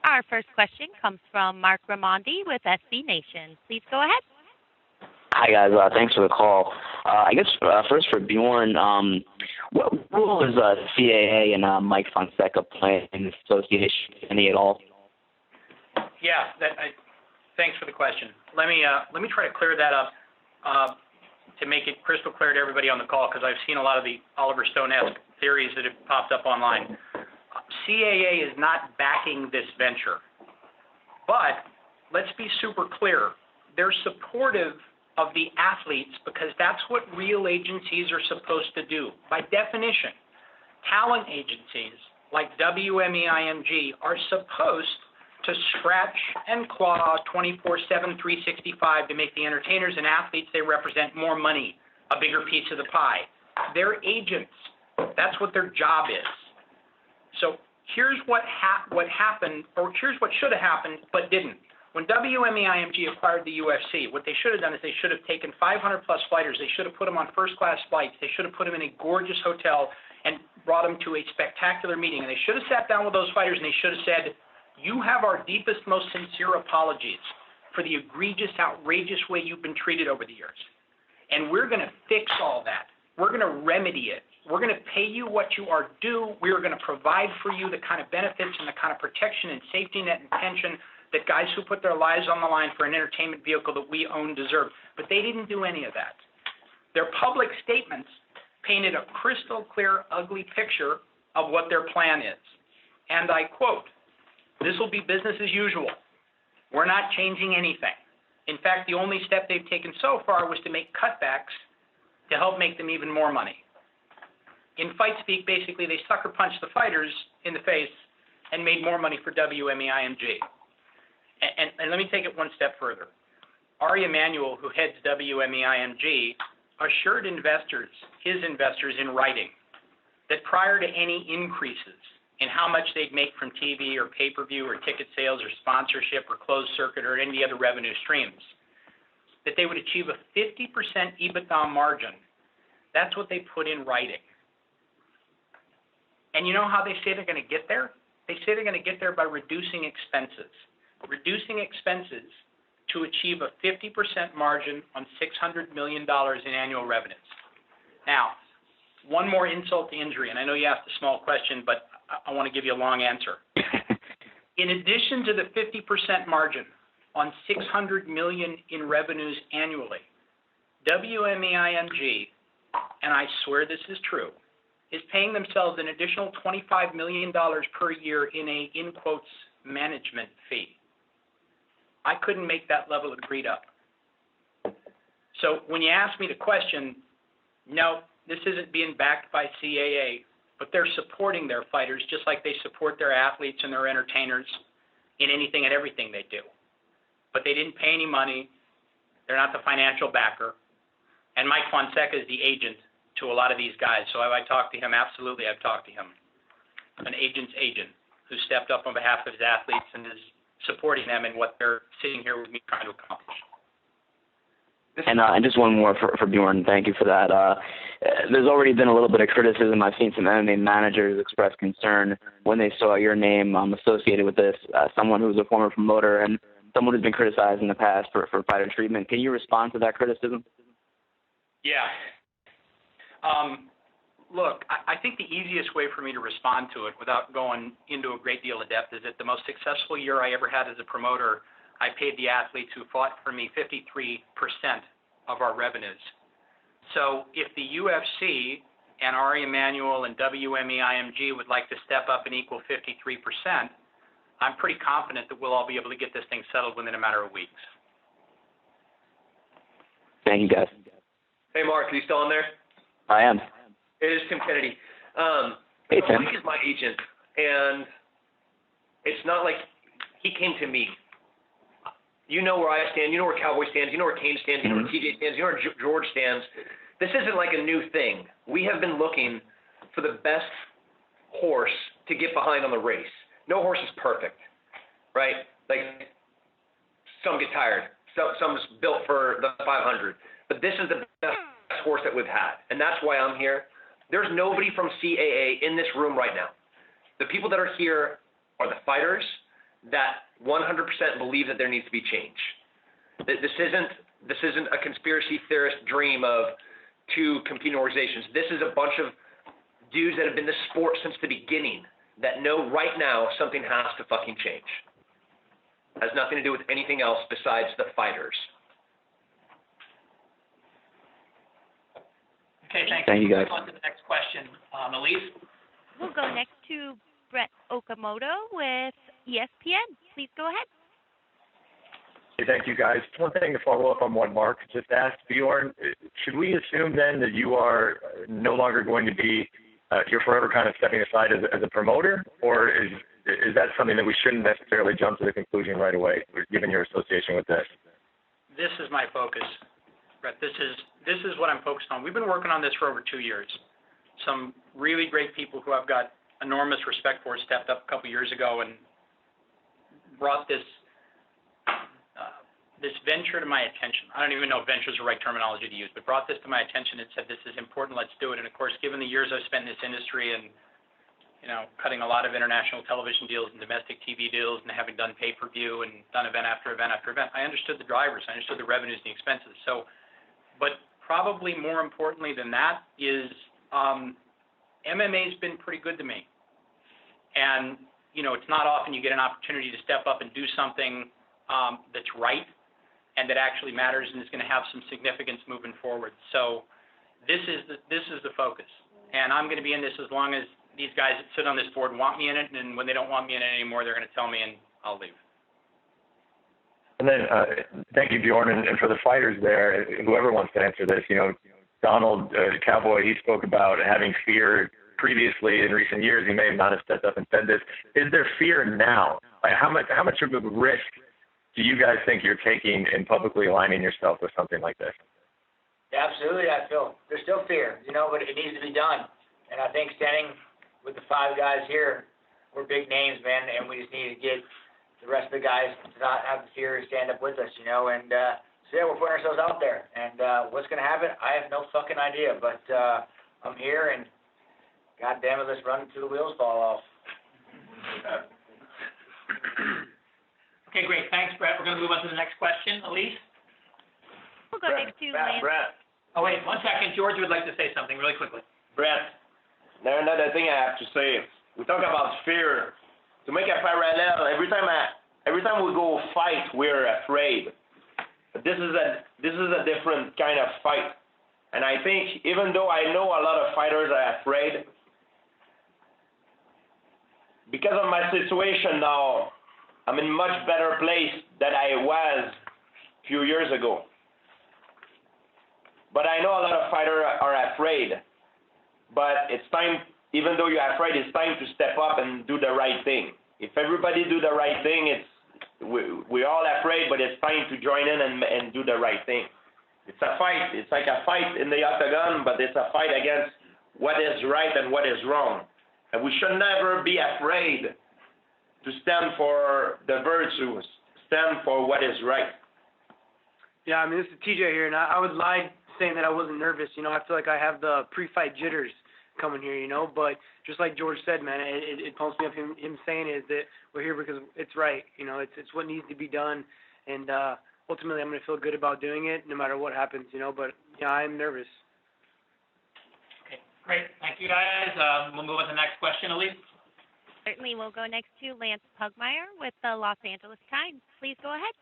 Our first question comes from Mark Raimondi with SB Nation. Please go ahead. Hi, guys. Thanks for the call. I guess first for Bjorn, what role is CAA and Mike Fonseca playing in this association, any at all? Yeah, thanks for the question. Let me try to clear that up to make it crystal clear to everybody on the call, because I've seen a lot of the Oliver Stone-esque theories that have popped up online. CAA is not backing this venture, but let's be super clear. They're supportive of the athletes because that's what real agencies are supposed to do. By definition, talent agencies like WME-IMG are supposed to scratch and claw 24/7, 365 to make the entertainers and athletes they represent more money, a bigger piece of the pie. They're agents. That's what their job is. So here's what happened, or here's what should have happened but didn't. When WME-IMG acquired the UFC, what they should have done is they should have taken 500-plus fighters. They should have put them on first-class flights. They should have put them in a gorgeous hotel and brought them to a spectacular meeting. And they should have sat down with those fighters and they should have said, you have our deepest, most sincere apologies for the egregious, outrageous way you've been treated over the years. And we're going to fix all that. We're going to remedy it. We're going to pay you what you are due. We are going to provide for you the kind of benefits and the kind of protection and safety net and pension that guys who put their lives on the line for an entertainment vehicle that we own deserve. But they didn't do any of that. Their public statements painted a crystal clear, ugly picture of what their plan is. And I quote, "This will be business as usual. We're not changing anything. In fact, the only step they've taken so far was to make cutbacks to help make them even more money." In fight speak, basically, they sucker punched the fighters in the face and made more money for WME-IMG. And let me take it one step further. Ari Emanuel, who heads WME-IMG, assured investors, his investors in writing, that prior to any increases in how much they'd make from TV or pay-per-view or ticket sales or sponsorship or closed circuit or any other revenue streams, that they would achieve a 50% EBITDA margin. That's what they put in writing. And you know how they say they're going to get there? They say they're going to get there by reducing expenses. Reducing expenses to achieve a 50% margin on $600 million in annual revenues. Now, one more insult to injury, and I know you asked a small question, but I want to give you a long answer. In addition to the 50% margin on $600 million in revenues annually, WME-IMG, and I swear this is true, is paying themselves an additional $25 million per year in a, in quotes, management fee. I couldn't make that level agreed up. So when you ask me the question, no, this isn't being backed by CAA, but they're supporting their fighters just like they support their athletes and their entertainers in anything and everything they do. But they didn't pay any money. They're not the financial backer. And Mike Fonseca is the agent to a lot of these guys. So have I talked to him? Absolutely, I've talked to him. An agent's agent who stepped up on behalf of his athletes and is supporting them in what they're sitting here with me trying to accomplish. And just one more for Bjorn. Thank you for that. There's already been a little bit of criticism. I've seen some MMA managers express concern when they saw your name associated with this, someone who's a former promoter and someone who's been criticized in the past for fighter treatment. Can you respond to that criticism? Yeah. Look, I think the easiest way for me to respond to it without going into a great deal of depth is that the most successful year I ever had as a promoter, I paid the athletes who fought for me 53% of our revenues. So if the UFC and Ari Emanuel and WME-IMG would like to step up and equal 53%, I'm pretty confident that we'll all be able to get this thing settled within a matter of weeks. Thank you, guys. Hey, Mark, are you still on there? I am. It is Tim Kennedy. Hey, Tim. Mike is my agent, and it's not like he came to me. You know where I stand. You know where Cowboy stands. You know where Cain stands. You know where TJ stands. You know where George stands. This isn't like a new thing. We have been looking for the best horse to get behind on the race. No horse is perfect, right? Like, some get tired. Some's built for the 500. But this is the best horse that we've had, and that's why I'm here. There's nobody from CAA in this room right now. The people that are here are the fighters, that 100% believe that there needs to be change. This isn't a conspiracy theorist dream of two competing organizations. This is a bunch of dudes that have been in the sport since the beginning that know right now something has to fucking change. Has nothing to do with anything else besides the fighters. Okay, thanks. Thank you, guys. On to the next question. Elise? We'll go next to Brett Okamoto with ESPN. Please go ahead. Hey, thank you, guys. One thing to follow up on what Mark just asked, Bjorn, should we assume then that you are no longer going to be, you're forever kind of stepping aside as a promoter, or is that something that we shouldn't necessarily jump to the conclusion right away, given your association with this? This is my focus, Brett. This is what I'm focused on. We've been working on this for over 2 years. Some really great people who I've got enormous respect for stepped up a couple years ago and brought this venture to my attention. I don't even know if venture is the right terminology to use, but brought this to my attention and said, this is important, let's do it. And of course, given the years I've spent in this industry and, cutting a lot of international television deals and domestic TV deals and having done pay-per-view and done event after event after event, I understood the drivers, I understood the revenues and the expenses. So, but probably more importantly than that is MMA's been pretty good to me. And, it's not often you get an opportunity to step up and do something that's right and that actually matters and is going to have some significance moving forward. So this is the focus. And I'm going to be in this as long as these guys that sit on this board want me in it, and when they don't want me in it anymore, they're going to tell me and I'll leave. And then thank you, Bjorn, and for the fighters there, whoever wants to answer this, Donald Cowboy, he spoke about having fear previously in recent years. He may have not have stepped up and said this. Is there fear now? Like how much of a risk do you guys think you're taking in publicly aligning yourself with something like this? Yeah, absolutely, I feel there's still fear, but it needs to be done. And I think standing with the 5 guys here, we're big names, man, and we just need to get the rest of the guys to not have the fear to stand up with us, and so yeah, we're putting ourselves out there. And what's going to happen, I have no fucking idea, but I'm here, and God damn it, let's run until the wheels fall off. Okay, great. Thanks, Brett. We're going to move on to the next question. Elise? We'll go next to Lance. Brett. Oh, wait, 1 second. George would like to say something really quickly. Brett, there's another thing I have to say. We talk about fear. To make a parallel, every time we go fight, we're afraid. But this is a different kind of fight. And I think even though I know a lot of fighters are afraid, because of my situation now, I'm in much better place than I was a few years ago. But I know a lot of fighters are afraid. But it's time, even though you're afraid, it's time to step up and do the right thing. If everybody do the right thing, we're all afraid, but it's time to join in and do the right thing. It's a fight. It's like a fight in the octagon, but it's a fight against what is right and what is wrong. And we should never be afraid to stand for the virtues, stand for what is right. Yeah, this is TJ here, and I would lie saying that I wasn't nervous. I feel like I have the pre-fight jitters coming here, but just like George said, man, it pumps me up. Him saying is that we're here because it's right. It's what needs to be done, and ultimately I'm going to feel good about doing it no matter what happens, but I'm nervous. Okay, great. Thank you, guys. We'll move on to the next question, Elise. Certainly, we'll go next to Lance Pugmire with the Los Angeles Times. Please go ahead.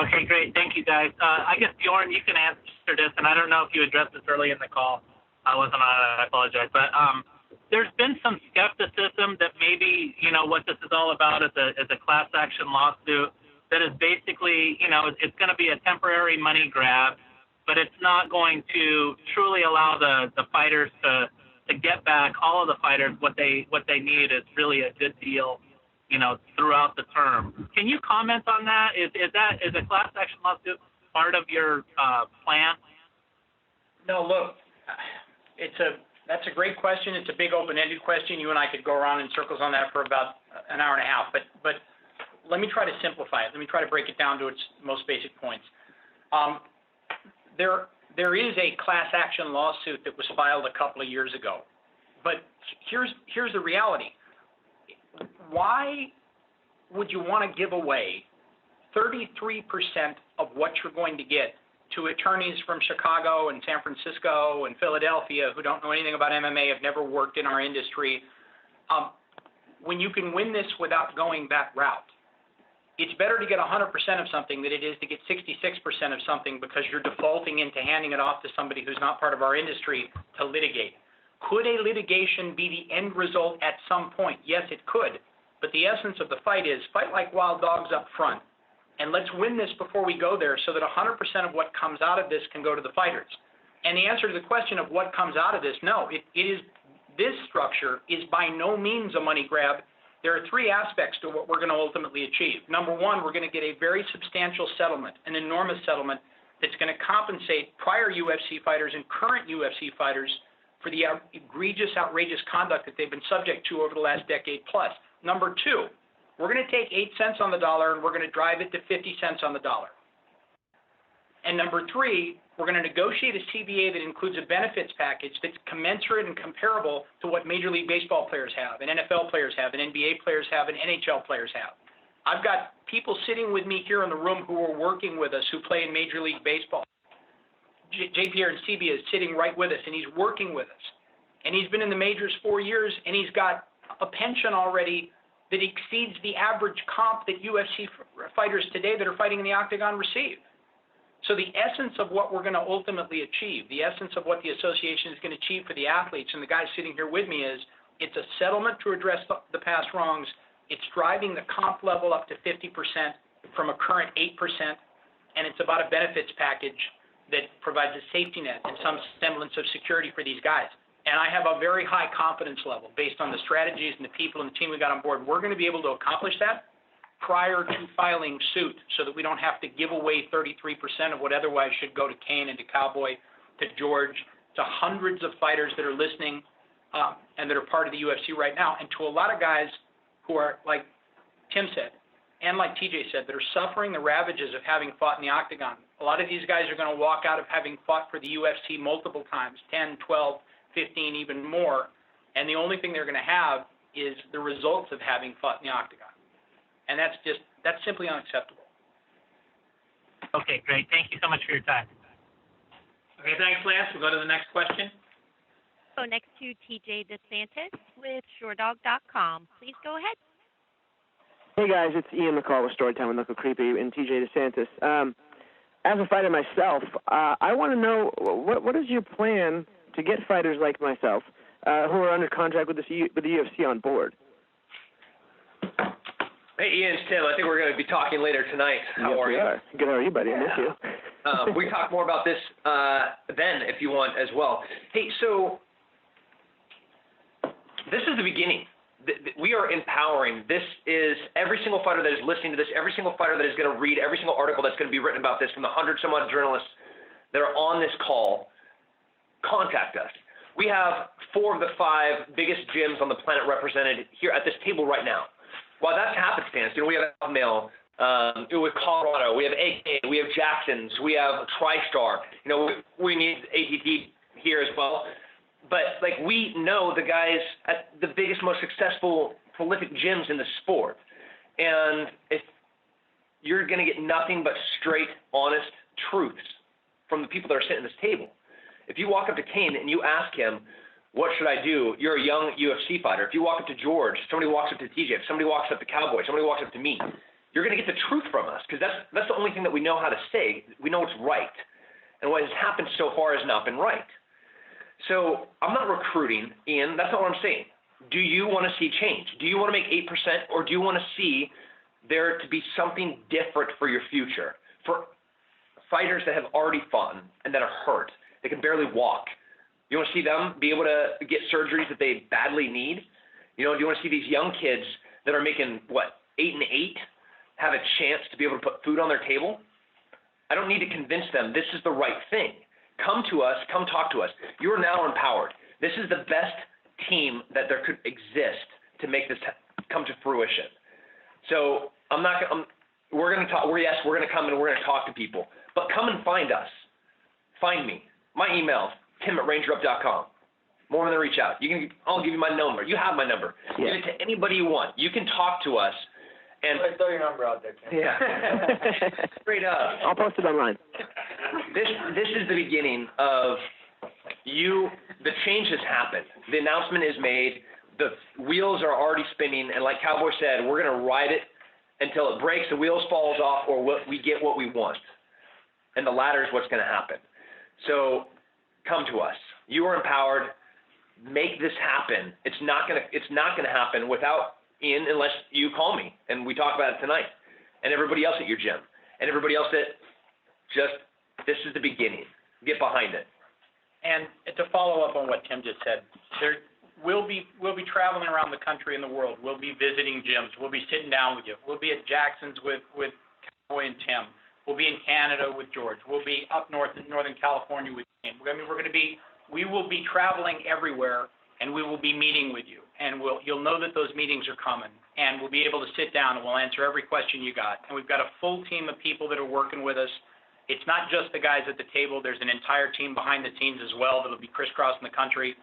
Okay, great. Thank you, guys. I guess, Bjorn, you can answer this, and I don't know if you addressed this early in the call. I wasn't on it. I apologize. But there's been some skepticism that maybe, what this is all about is a class action lawsuit that is basically, it's going to be a temporary money grab, but it's not going to truly allow the fighters to get back, all of the fighters, what they need is really a good deal, throughout the term. Can you comment on that? Is a class action lawsuit part of your plan? No, look, that's a great question. It's a big open-ended question. You and I could go around in circles on that for about an hour and a half. But let me try to simplify it. Let me try to break it down to its most basic points. There is a class action lawsuit that was filed a couple of years ago. But here's the reality. Why would you want to give away 33% of what you're going to get to attorneys from Chicago and San Francisco and Philadelphia who don't know anything about MMA, have never worked in our industry, when you can win this without going that route? It's better to get 100% of something than it is to get 66% of something because you're defaulting into handing it off to somebody who's not part of our industry to litigate. Could a litigation be the end result at some point? Yes, it could. But the essence of the fight is fight like wild dogs up front. And let's win this before we go there so that 100% of what comes out of this can go to the fighters. And the answer to the question of what comes out of this, no, this structure is by no means a money grab. There are three aspects to what we're going to ultimately achieve. Number one, we're going to get a very substantial settlement, an enormous settlement that's going to compensate prior UFC fighters and current UFC fighters for the egregious, outrageous conduct that they've been subject to over the last decade plus. Number two, we're going to take 8 cents on the dollar and we're going to drive it to 50 cents on the dollar. And number three, we're going to negotiate a CBA that includes a benefits package that's commensurate and comparable to what Major League Baseball players have, and NFL players have, and NBA players have, and NHL players have. I've got people sitting with me here in the room who are working with us who play in Major League Baseball. J-Pierre and CB is sitting right with us, and he's working with us. And he's been in the majors 4 years, and he's got a pension already that exceeds the average comp that UFC fighters today that are fighting in the octagon receive. So the essence of what we're going to ultimately achieve, the essence of what the association is going to achieve for the athletes, and the guys sitting here with me is, it's a settlement to address the past wrongs. It's driving the comp level up to 50% from a current 8%, and it's about a benefits package that provides a safety net and some semblance of security for these guys. And I have a very high confidence level based on the strategies and the people and the team we got on board. We're going to be able to accomplish that prior to filing suit so that we don't have to give away 33% of what otherwise should go to Cain and to Cowboy, to George, to hundreds of fighters that are listening and that are part of the UFC right now, and to a lot of guys who are, like Tim said, and like TJ said, that are suffering the ravages of having fought in the octagon. A lot of these guys are going to walk out of having fought for the UFC multiple times, 10, 12, 15, even more, and the only thing they're going to have is the results of having fought in the octagon. And that's simply unacceptable. Okay, great. Thank you so much for your time. Okay, thanks, Lance. We'll go to the next question. Go next to TJ DeSantis with SureDog.com. Please go ahead. Hey guys, it's Ian McCall with Storytime with Knuckle Creepy and TJ DeSantis. As a fighter myself, I want to know what is your plan to get fighters like myself who are under contract with the UFC on board? Hey, Ian, it's Tim. I think we're going to be talking later tonight. How are you? Good, how are you, buddy? I miss you. We can talk more about this then if you want as well. Hey, so this is the beginning. We are empowering. This is every single fighter that is listening to this, every single fighter that is going to read every single article that's going to be written about this from the 100-some-odd journalists that are on this call. Contact us. We have 4 of the 5 biggest gyms on the planet represented here at this table right now. Well, that's happenstance. We have Alpha with Colorado, we have AK, we have Jackson's, we have TriStar. We need ATT here as well. But we know the guys at the biggest, most successful, prolific gyms in the sport. And if you're going to get nothing but straight, honest truths from the people that are sitting at this table. If you walk up to Cain and you ask him, what should I do? You're a young UFC fighter. If you walk up to George, somebody walks up to TJ, if somebody walks up to Cowboy, somebody walks up to me, you're going to get the truth from us because that's the only thing that we know how to say. We know what's right. And what has happened so far has not been right. So I'm not recruiting, Ian. That's not what I'm saying. Do you want to see change? Do you want to make 8% or do you want to see there to be something different for your future? For fighters that have already fought and that are hurt, they can barely walk. You want to see them be able to get surgeries that they badly need? Do you want to see these young kids that are making, 8 and 8 have a chance to be able to put food on their table? I don't need to convince them this is the right thing. Come to us. Come talk to us. You are now empowered. This is the best team that there could exist to make this come to fruition. So we're going to talk. We're going to come and we're going to talk to people. But come and find us. Find me. My email, tim@rangerup.com. More than reach out. I'll give you my number. You have my number. Yeah. Give it to anybody you want. You can talk to us And throw your number out there, Ken. yeah, straight up. I'll post it online. This is the beginning of the change has happened. The announcement is made. The wheels are already spinning, and like Cowboy said, we're going to ride it until it breaks, the wheels falls off, or we get what we want. And the latter is what's going to happen. So come to us. You are empowered. Make this happen. It's not going to happen without Ian unless you call me and we talk about it tonight. And everybody else at your gym, and everybody else that this is the beginning. Get behind it. And to follow up on what Tim just said, we'll be traveling around the country and the world. We'll be visiting gyms. We'll be sitting down with you. We'll be at Jackson's with Cowboy and Tim. We'll be in Canada with George. We'll be up north in Northern California with Cain. We will be traveling everywhere, and we will be meeting with you. And you'll know that those meetings are coming, and we'll be able to sit down and we'll answer every question you got. And we've got a full team of people that are working with us. It's not just the guys at the table. There's an entire team behind the scenes as well that will be crisscrossing the country.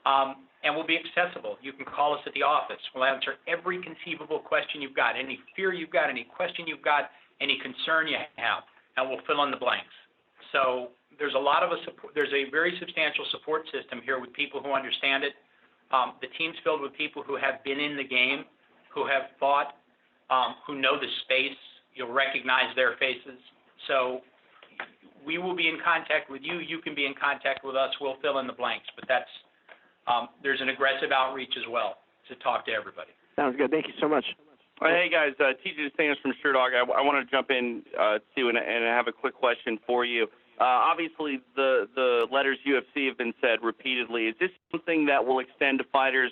And we'll be accessible. You can call us at the office. We'll answer every conceivable question you've got, any fear you've got, any question you've got, any concern you have, and we'll fill in the blanks. So there's there's a very substantial support system here with people who understand it. The team's filled with people who have been in the game, who have fought, who know the space. You'll recognize their faces. So we will be in contact with you. You can be in contact with us. We'll fill in the blanks. But there's an aggressive outreach as well to talk to everybody. Sounds good. Thank you so much. Hey, guys. TJ Sanders from SureDog. I want to jump in, too, and I have a quick question for you. Obviously, the letters UFC have been said repeatedly. Is this something that will extend to fighters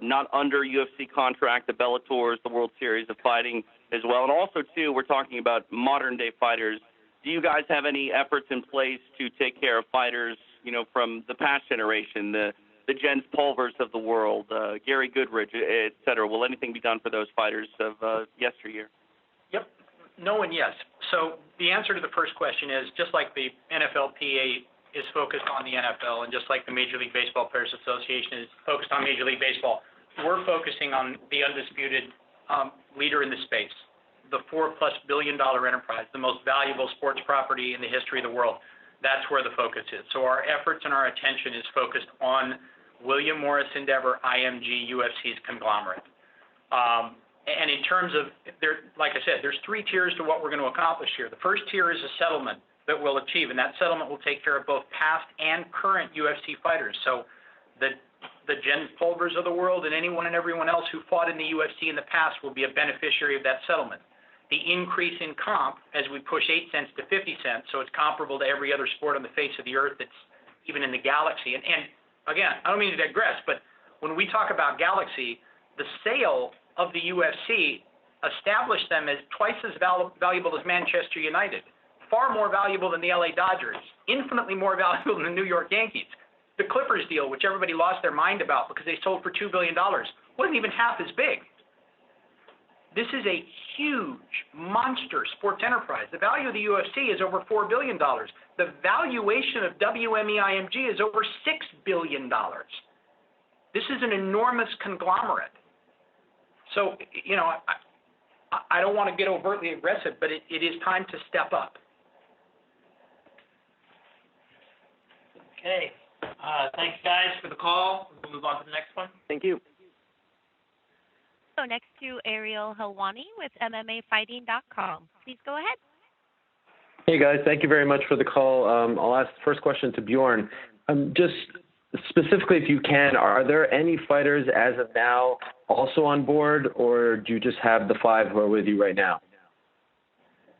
not under UFC contract, the Bellators, the World Series of Fighting as well? And also, too, we're talking about modern-day fighters. Do you guys have any efforts in place to take care of fighters, from the past generation, the Jens Pulvers of the world, Gary Goodridge, et cetera? Will anything be done for those fighters of yesteryear? Yep. No and yes. So the answer to the first question is just like the NFLPA is focused on the NFL and just like the Major League Baseball Players Association is focused on Major League Baseball, we're focusing on the undisputed leader in the space, the $4+ billion enterprise, the most valuable sports property in the history of the world. That's where the focus is. So our efforts and our attention is focused on William Morris Endeavor, IMG, UFC's conglomerate. And in terms of, like I said, there's 3 tiers to what we're going to accomplish here. The first tier is a settlement that we'll achieve, and that settlement will take care of both past and current UFC fighters. So the Jens Pulvers of the world and anyone and everyone else who fought in the UFC in the past will be a beneficiary of that settlement. The increase in comp as we push 8 cents to 50 cents, so it's comparable to every other sport on the face of the earth that's even in the galaxy. And again, I don't mean to digress, but when we talk about galaxy, the sale of the UFC established them as twice as valuable as Manchester United, far more valuable than the LA Dodgers, infinitely more valuable than the New York Yankees. The Clippers deal, which everybody lost their mind about because they sold for $2 billion, wasn't even half as big. This is a huge, monster sports enterprise. The value of the UFC is over $4 billion. The valuation of WME-IMG is over $6 billion. This is an enormous conglomerate. So, I don't want to get overtly aggressive, but it is time to step up. Okay. Thanks, guys, for the call. We'll move on to the next one. Thank you. So next to Ariel Helwani with MMAfighting.com. Please go ahead. Hey, guys. Thank you very much for the call. I'll ask the first question to Bjorn. Just specifically, if you can, are there any fighters as of now also on board, or do you just have the 5 who are with you right now?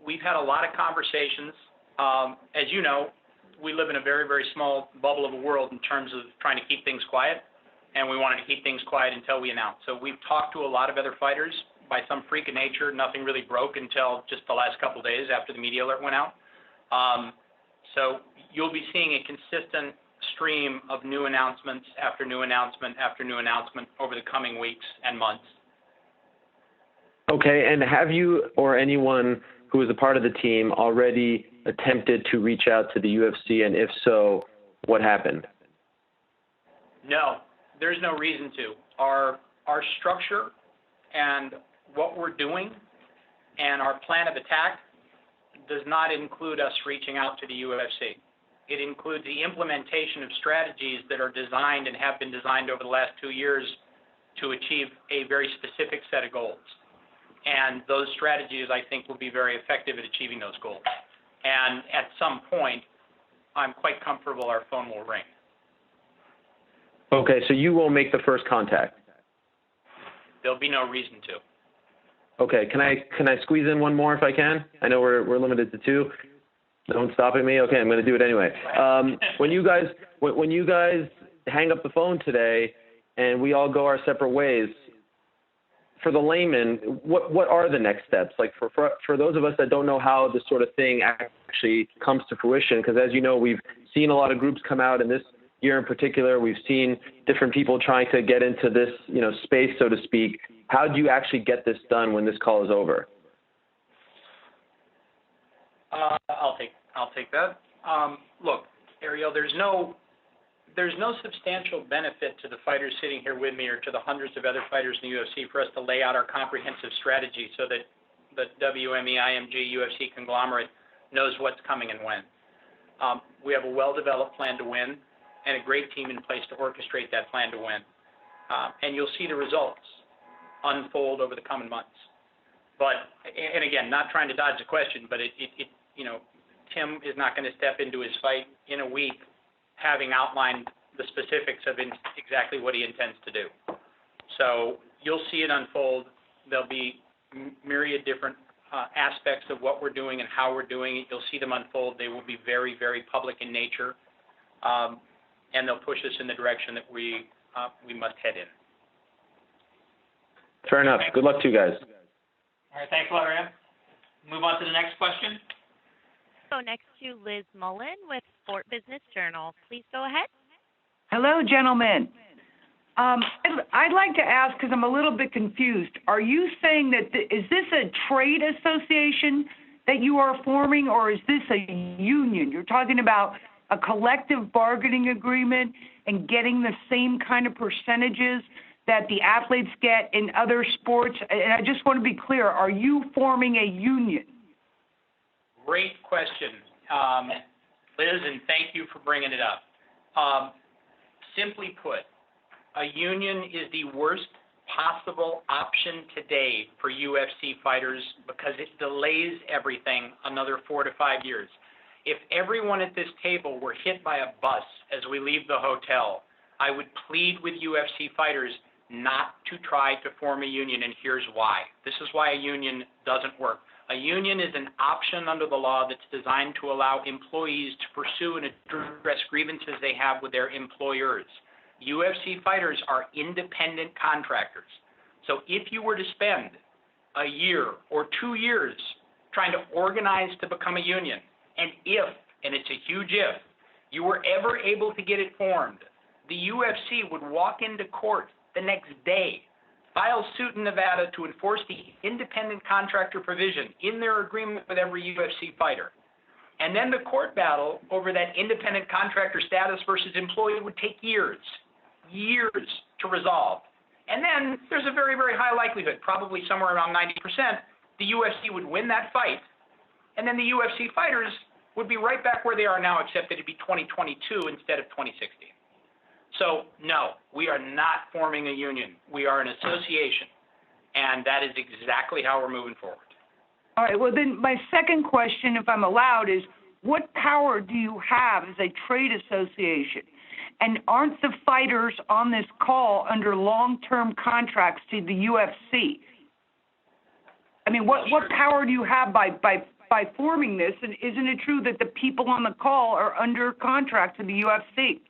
We've had a lot of conversations. As you know, we live in a very, very small bubble of a world in terms of trying to keep things quiet, and we wanted to keep things quiet until we announced. So we've talked to a lot of other fighters. By some freak of nature, nothing really broke until just the last couple of days after the media alert went out. So you'll be seeing a consistent stream of new announcements after new announcement after new announcement over the coming weeks and months. Okay, and have you or anyone who is a part of the team already attempted to reach out to the UFC, and if so, what happened? No, there's no reason to. Our structure and what we're doing and our plan of attack does not include us reaching out to the UFC. It includes the implementation of strategies that are designed and have been designed over the last 2 years to achieve a very specific set of goals. And those strategies, I think, will be very effective at achieving those goals. And at some point, I'm quite comfortable our phone will ring. Okay, so you will make the first contact. There'll be no reason to. Okay, can I squeeze in one more if I can? I know we're limited to 2. Don't stop at me. Okay, I'm going to do it anyway. When you guys hang up the phone today and we all go our separate ways, for the layman, what are the next steps? Like for those of us that don't know how this sort of thing actually comes to fruition, because as you know, we've seen a lot of groups come out in this year in particular. We've seen different people trying to get into this, space, so to speak. How do you actually get this done when this call is over? I'll take that. Look, Ariel, there's no substantial benefit to the fighters sitting here with me or to the hundreds of other fighters in the UFC for us to lay out our comprehensive strategy so that the WME-IMG UFC conglomerate knows what's coming and when. We have a well-developed plan to win and a great team in place to orchestrate that plan to win. And you'll see the results unfold over the coming months. But, and again, not trying to dodge the question, but Tim is not going to step into his fight in a week having outlined the specifics of exactly what he intends to do. So you'll see it unfold. There'll be myriad different aspects of what we're doing and how we're doing it. You'll see them unfold. They will be very, very public in nature, and they'll push us in the direction that we must head in. Fair enough. Good luck to you guys. All right, thanks a lot, Ryan. Move on to the next question. So next to Liz Mullen with Sport Business Journal. Please go ahead. Hello, gentlemen. I'd like to ask, because I'm a little bit confused, are you saying that is this a trade association that you are forming, or is this a union? You're talking about a collective bargaining agreement and getting the same kind of percentages that the athletes get in other sports? And I just want to be clear, are you forming a union? Great question, Liz, and thank you for bringing it up. Simply put, a union is the worst possible option today for UFC fighters because it delays everything another 4 to 5 years. If everyone at this table were hit by a bus as we leave the hotel, I would plead with UFC fighters not to try to form a union, and here's why. This is why a union doesn't work. A union is an option under the law that's designed to allow employees to pursue and address grievances they have with their employers. UFC fighters are independent contractors. So if you were to spend a year or 2 years trying to organize to become a union, and if, and it's a huge if, you were ever able to get it formed, the UFC would walk into court the next day, file suit in Nevada to enforce the independent contractor provision in their agreement with every UFC fighter. And then the court battle over that independent contractor status versus employee would take years to resolve. And then there's a very, very high likelihood, probably somewhere around 90%, the UFC would win that fight. And then the UFC fighters would be right back where they are now, except that it'd be 2022 instead of 2016. So, no, we are not forming a union. We are an association, and that is exactly how we're moving forward. All right, well, then my second question, if I'm allowed, is what power do you have as a trade association? And aren't the fighters on this call under long-term contracts to the UFC? I mean, what power do you have by forming this? And isn't it true that the people on the call are under contract to the UFC?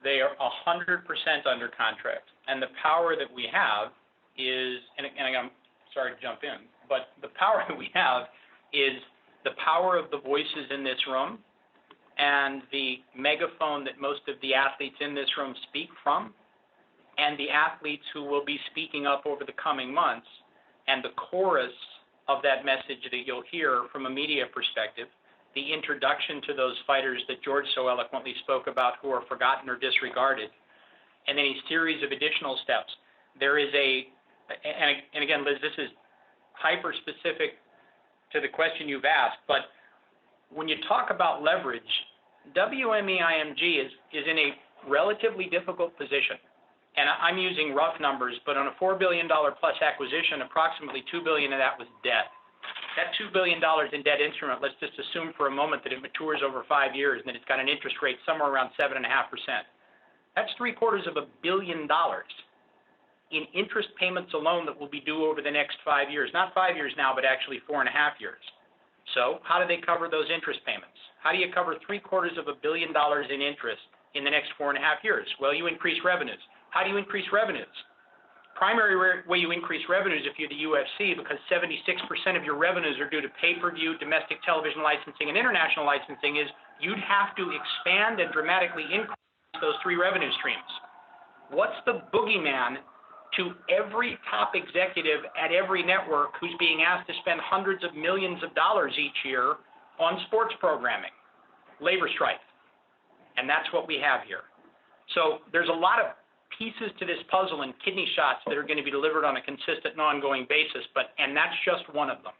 They are 100% under contract. And the power that we have is, and I'm sorry to jump in, but the power that we have is the power of the voices in this room and the megaphone that most of the athletes in this room speak from, and the athletes who will be speaking up over the coming months, and the chorus of that message that you'll hear from a media perspective, the introduction to those fighters that George so eloquently spoke about who are forgotten or disregarded, and then a series of additional steps. There is and again, Liz, this is hyper-specific to the question you've asked, but when you talk about leverage, WME-IMG is in a relatively difficult position. And I'm using rough numbers, but on a $4 billion plus acquisition, approximately $2 billion of that was debt. That $2 billion in debt instrument, let's just assume for a moment that it matures over 5 years and that it's got an interest rate somewhere around 7.5%. That's $750 million in interest payments alone that will be due over the next 5 years. Not 5 years now, but actually 4.5 years. So how do they cover those interest payments? How do you cover $750 million in interest in the next 4.5 years? Well, you increase revenues. How do you increase revenues? Primary way you increase revenues if you're the UFC, because 76% of your revenues are due to pay-per-view, domestic television licensing, and international licensing, is you'd have to expand and dramatically increase those three revenue streams. What's the boogeyman to every top executive at every network who's being asked to spend hundreds of millions of dollars each year on sports programming? Labor strife. And that's what we have here. So there's a lot of pieces to this puzzle and kidney shots that are going to be delivered on a consistent and ongoing basis, and that's just one of them.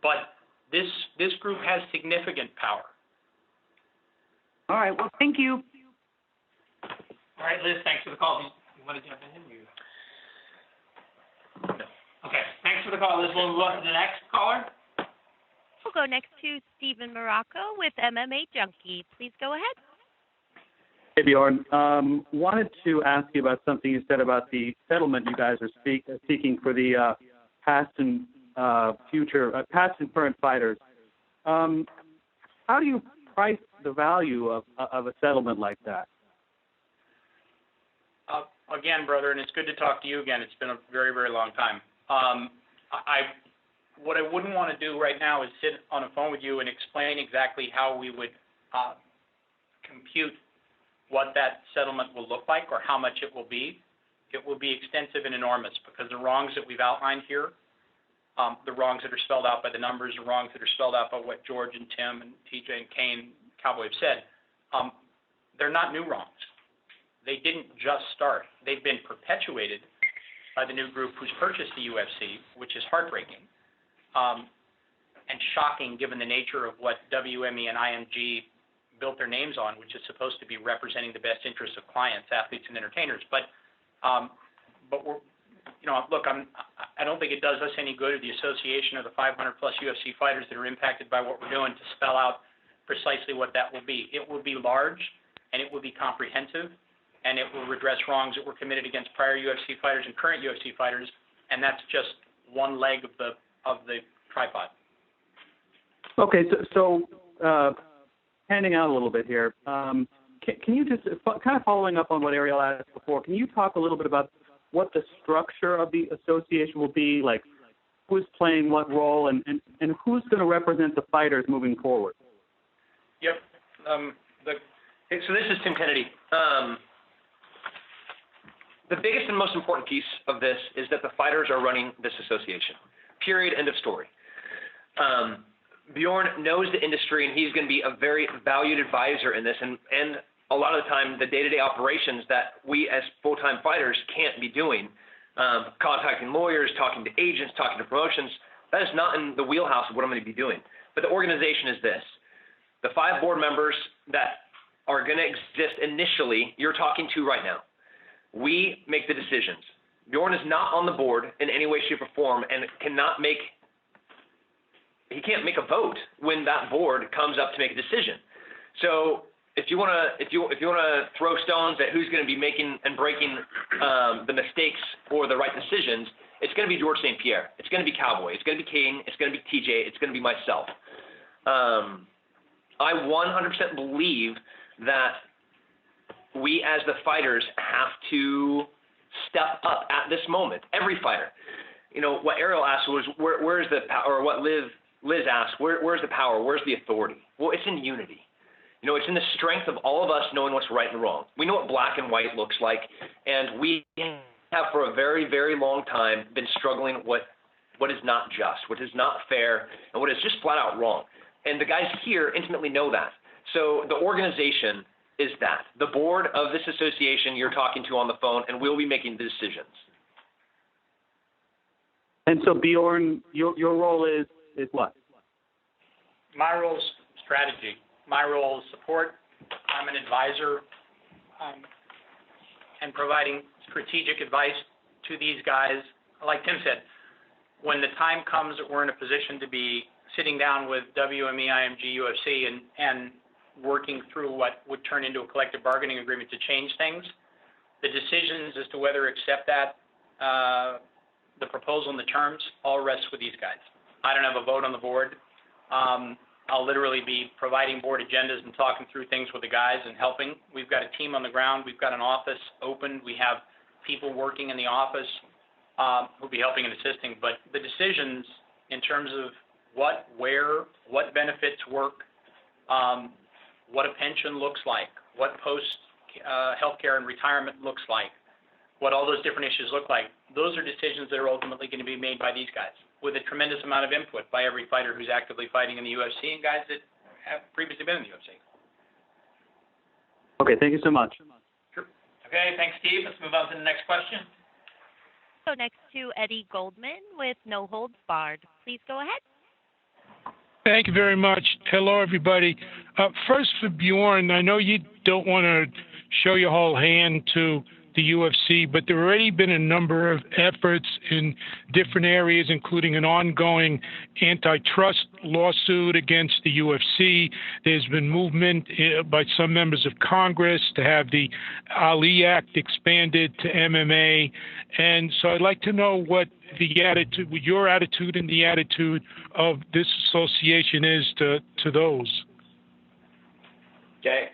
But this group has significant power. All right. Well, thank you. All right, Liz, thanks for the call. You want to jump in? Okay, thanks for the call, Liz. We'll move on to the next caller. We'll go next to Stephen Morocco with MMA Junkie. Please go ahead. Hey, Bjorn. Wanted to ask you about something you said about the settlement you guys are seeking for the past and past and current fighters. How do you price the value of a settlement like that? Again, brother, and it's good to talk to you again. It's been a very, very long time. What I wouldn't want to do right now is sit on a phone with you and explain exactly how we would compute what that settlement will look like or how much it will be. It will be extensive and enormous because the wrongs that we've outlined here, the wrongs that are spelled out by the numbers, the wrongs that are spelled out by what George and Tim and TJ and Cain, Cowboy have said, they're not new wrongs. They didn't just start. They've been perpetuated by the new group who's purchased the UFC, which is heartbreaking and shocking given the nature of what WME and IMG built their names on, which is supposed to be representing the best interests of clients, athletes, and entertainers. But we're, look, I don't think it does us any good, or the association of the 500 plus UFC fighters that are impacted by what we're doing, to spell out precisely what that will be. It will be large, and it will be comprehensive, and it will redress wrongs that were committed against prior UFC fighters and current UFC fighters, and that's just one leg of the tripod. Okay, so handing out a little bit here, can you just, kind of following up on what Ariel asked before, can you talk a little bit about what the structure of the association will be, like who's playing what role, and who's going to represent the fighters moving forward? Yep. So this is Tim Kennedy. The biggest and most important piece of this is that the fighters are running this association. Period. End of story. Bjorn knows the industry, and he's going to be a very valued advisor in this, and a lot of the time the day-to-day operations that we as full-time fighters can't be doing, contacting lawyers, talking to agents, talking to promotions, that is not in the wheelhouse of what I'm going to be doing. But the organization is this. The 5 board members that are going to exist initially, you're talking to right now. We make the decisions. Bjorn is not on the board in any way, shape, or form, and he can't make a vote when that board comes up to make a decision. So if you want to throw stones at who's going to be making and breaking the mistakes or the right decisions, it's going to be Georges St-Pierre. It's going to be Cowboy. It's going to be Cain. It's going to be TJ. It's going to be myself. I 100% believe that we as the fighters have to step up at this moment. Every fighter. What Ariel asked was, where's the power, or what Liz asked, where's the power, where's the authority? Well, it's in unity. It's in the strength of all of us knowing what's right and wrong. We know what black and white looks like, and we have for a very, very long time been struggling with what is not just, what is not fair, and what is just flat out wrong. And the guys here intimately know that. So the organization is that. The board of this association you're talking to on the phone, and we'll be making the decisions. And so Bjorn, your role is what? My role is strategy. My role is support. I'm an advisor and providing strategic advice to these guys. Like Tim said, when the time comes that we're in a position to be sitting down with WME-IMG UFC and working through what would turn into a collective bargaining agreement to change things, the decisions as to whether to accept that, the proposal and the terms, all rests with these guys. I don't have a vote on the board. I'll literally be providing board agendas and talking through things with the guys and helping. We've got a team on the ground. We've got an office open. We have people working in the office who'll be helping and assisting. But the decisions in terms of what, where, what benefits work, what a pension looks like, what post-healthcare and retirement looks like, what all those different issues look like, those are decisions that are ultimately going to be made by these guys with a tremendous amount of input by every fighter who's actively fighting in the UFC and guys that have previously been in the UFC. Okay, thank you so much. Sure. Okay, thanks, Steve. Let's move on to the next question. So next to Eddie Goldman with No Holds Barred. Please go ahead. Thank you very much. Hello, everybody. First for Bjorn, I know you don't want to show your whole hand to the UFC, but there have already been a number of efforts in different areas, including an ongoing antitrust lawsuit against the UFC. There's been movement by some members of Congress to have the Ali Act expanded to MMA. And so I'd like to know what your attitude and the attitude of this association is to those. Okay.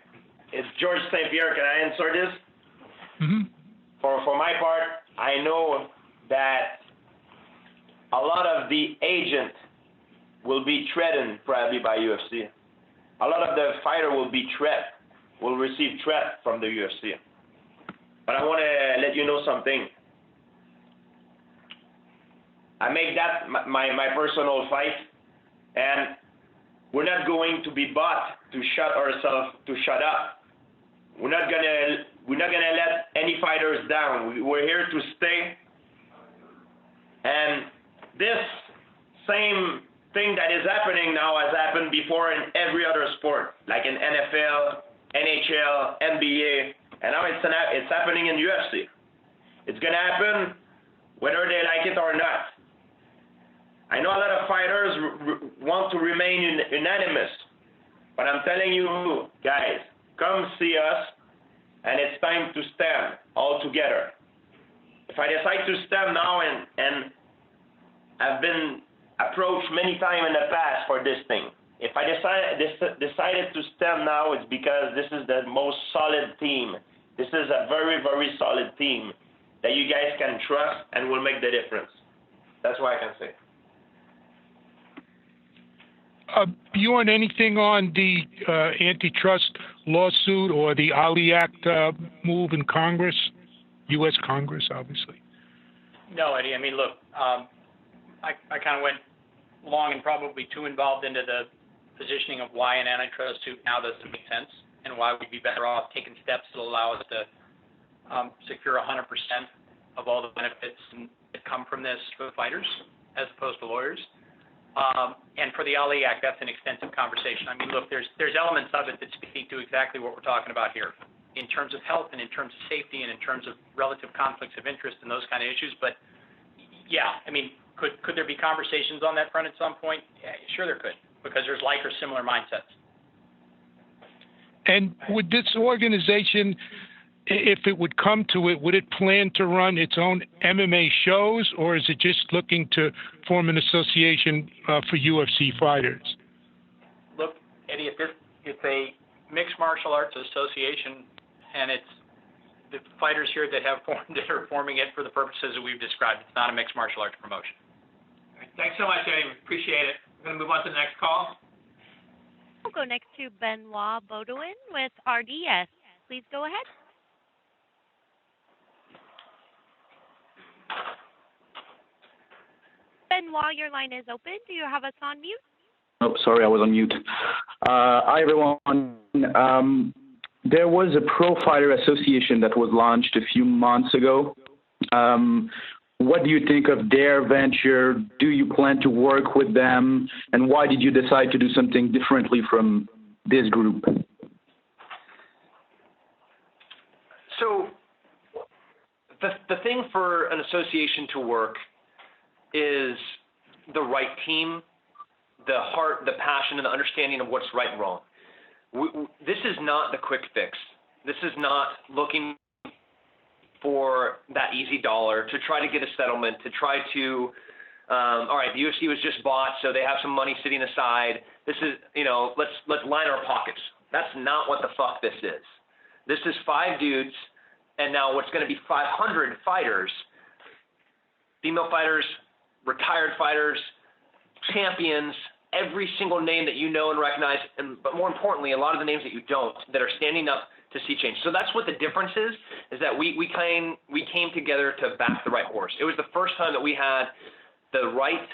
It's Georges St-Pierre. Can I answer this? Mm-hmm. For my part, I know that a lot of the agents will be threatened probably by UFC. A lot of the fighter will receive threat from the UFC. But I want to let you know something. I make that my personal fight, and we're not going to be bought to shut up. We're not gonna let any fighters down. We're here to stay. And this same thing that is happening now has happened before in every other sport, like in NFL, NHL, NBA, and now it's happening in UFC. It's gonna happen whether they like it or not. I know a lot of fighters want to remain unanimous, but I'm telling you, guys, come see us, and it's time to stand all together. If I decide to stand now, and I've been approached many times in the past for this thing, if I decided to stand now, it's because this is the most solid team. This is a very, very solid team that you guys can trust and will make the difference. That's what I can say. Bjorn, anything on the antitrust lawsuit or the Ali Act move in Congress, U.S. Congress, obviously? No, Eddie. I mean, look, I kind of went long and probably too involved into the positioning of why an antitrust suit now doesn't make sense and why we'd be better off taking steps that allow us to secure 100% of all the benefits that come from this for the fighters as opposed to lawyers. And for the Ali Act, that's an extensive conversation. I mean, look, there's elements of it that speak to exactly what we're talking about here in terms of health and in terms of safety and in terms of relative conflicts of interest and those kind of issues. But, yeah, I mean, could there be conversations on that front at some point? Yeah, sure there could, because there's like or similar mindsets. And would this organization, if it would come to it, would it plan to run its own MMA shows, or is it just looking to form an association for UFC fighters? Look, Eddie, it's a mixed martial arts association, and it's the fighters here that are forming it for the purposes that we've described. It's not a mixed martial arts promotion. All right, thanks so much, Eddie. Appreciate it. We're going to move on to the next call. We'll go next to Benoit Baudouin with RDS. Please go ahead. Benoit, your line is open. Do you have us on mute? Oh, sorry, I was on mute. Hi, everyone. There was a pro fighter association that was launched a few months ago. what do you think of their venture? Do you plan to work with them? And why did you decide to do something differently from this group? So the thing for an association to work is the right team, the heart, the passion, and the understanding of what's right and wrong. This is not the quick fix. This is not looking for that easy dollar to try to get a settlement, to try to, all right, the UFC was just bought, so they have some money sitting aside. This is, let's line our pockets. That's not what the fuck this is. This is 5 dudes, and now what's going to be 500 fighters, female fighters, retired fighters, champions, every single name that you know and recognize, but more importantly, a lot of the names that you don't, that are standing up to see change. So that's what the difference is that we came together to back the right horse. It was the first time that we had the right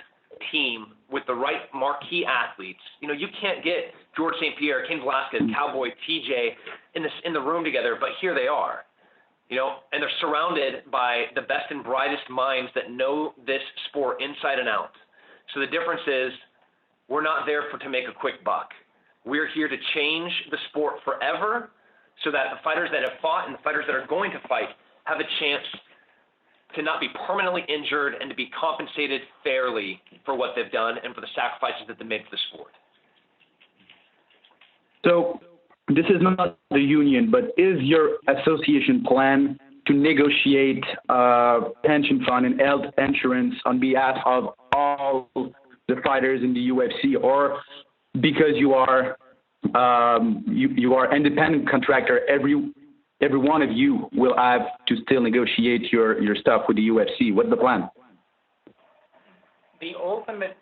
team with the right marquee athletes. You can't get Georges St-Pierre, Cain Velasquez, Cowboy, TJ in the room together, but here they are. And they're surrounded by the best and brightest minds that know this sport inside and out. So the difference is we're not there to make a quick buck. We're here to change the sport forever so that the fighters that have fought and the fighters that are going to fight have a chance to not be permanently injured and to be compensated fairly for what they've done and for the sacrifices that they made for the sport. So this is not the union, but is your association plan to negotiate pension fund and health insurance on behalf of all the fighters in the UFC, or because you are you are independent contractor, every one of you will have to still negotiate your stuff with the UFC? What's the plan? The ultimate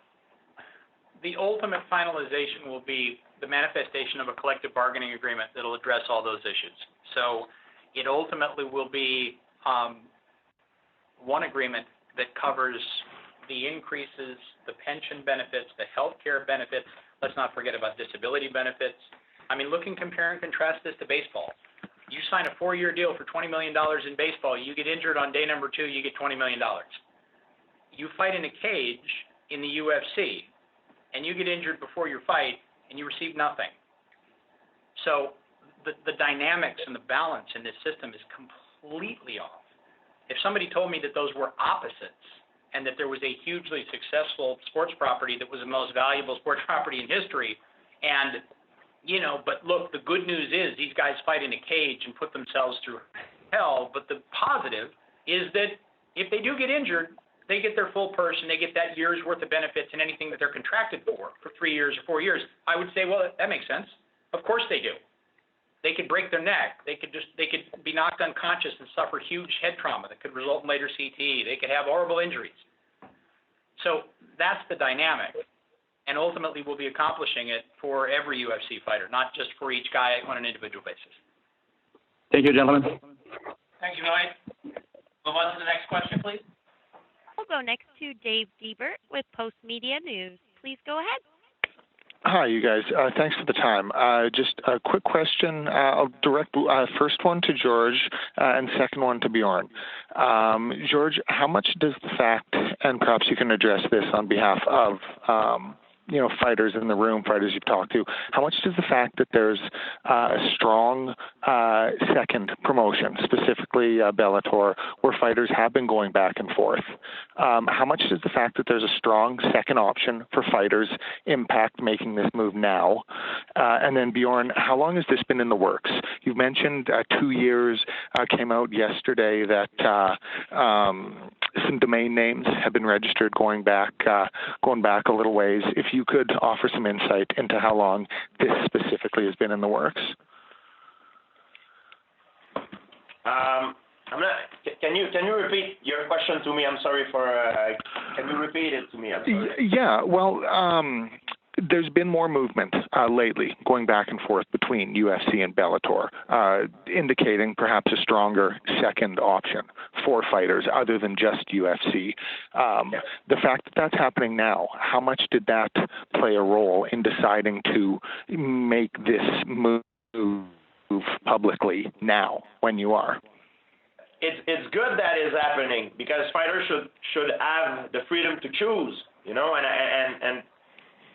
finalization will be the manifestation of a collective bargaining agreement that will address all those issues. So it ultimately will be one agreement that covers the increases, the pension benefits, the health care benefits. Let's not forget about disability benefits. I mean, look and compare and contrast this to baseball. You sign a 4-year deal for $20 million in baseball. You get injured on day number 2, you get $20 million. You fight in a cage in the UFC, and you get injured before your fight, and you receive nothing. So the dynamics and the balance in this system is completely off. If somebody told me that those were opposites and that there was a hugely successful sports property that was the most valuable sports property in history, and, but look, the good news is these guys fight in a cage and put themselves through hell, but the positive is that if they do get injured, they get their full purse and they get that year's worth of benefits and anything that they're contracted for 3 years or 4 years. I would say, well, that makes sense. Of course they do. They could break their neck. They could be knocked unconscious and suffer huge head trauma that could result in later CTE. They could have horrible injuries. So that's the dynamic. And ultimately we'll be accomplishing it for every UFC fighter, not just for each guy on an individual basis. Thank you, gentlemen. Thank you, Lloyd. Move on to the next question, please. We'll go next to Dave Diebert with Post Media News. Please go ahead. Hi, you guys. Thanks for the time. Just a quick question. I'll direct first one to George and second one to Bjorn. George, how much does the fact, and perhaps you can address this on behalf of fighters in the room, fighters you've talked to, how much does the fact that there's a strong second promotion, specifically Bellator, where fighters have been going back and forth, how much does the fact that there's a strong second option for fighters impact making this move now? And then Bjorn, how long has this been in the works? You mentioned 2 years, came out yesterday that some domain names have been registered going back a little ways. If you could offer some insight into how long this specifically has been in the works. Can you repeat your question to me? I'm sorry for. Can you repeat it to me? I'm sorry. Yeah. Well, there's been more movement lately, going back and forth between UFC and Bellator, indicating perhaps a stronger second option for fighters other than just UFC. The fact that that's happening now, how much did that play a role in deciding to make this move publicly now when you are? it's good that is happening because fighters should have the freedom to choose, you know, and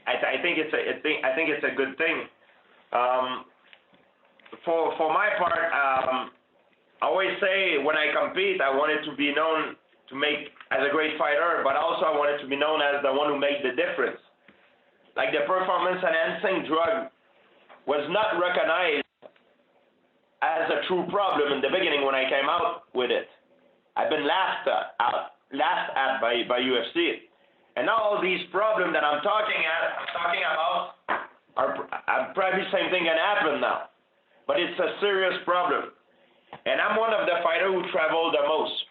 I think it's a good thing. For my part, I always say when I compete, I wanted to be known as a great fighter, but also I wanted to be known as the one who made the difference. Like the performance-enhancing drug was not recognized as a true problem in the beginning when I came out with it. I've been laughed at by UFC. And now all these problems that I'm talking about are probably the same thing can happen now. But it's a serious problem. And I'm one of the fighters who travel the most.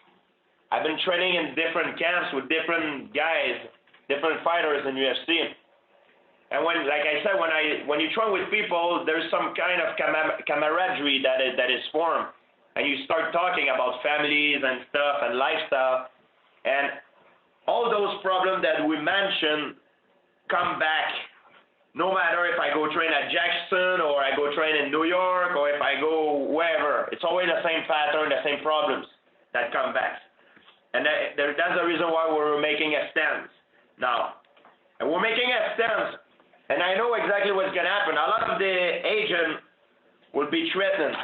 I've been training in different camps with different guys, different fighters in UFC. And like I said, when you train with people, there's some kind of camaraderie that is formed. And you start talking about families and stuff and lifestyle. And all those problems that we mentioned come back. No matter if I go train at Jackson or I go train in New York or if I go wherever, it's always the same pattern, the same problems that come back. And that's the reason why we're making a stance now. And we're making a stance, and I know exactly what's going to happen. A lot of the agents will be threatened,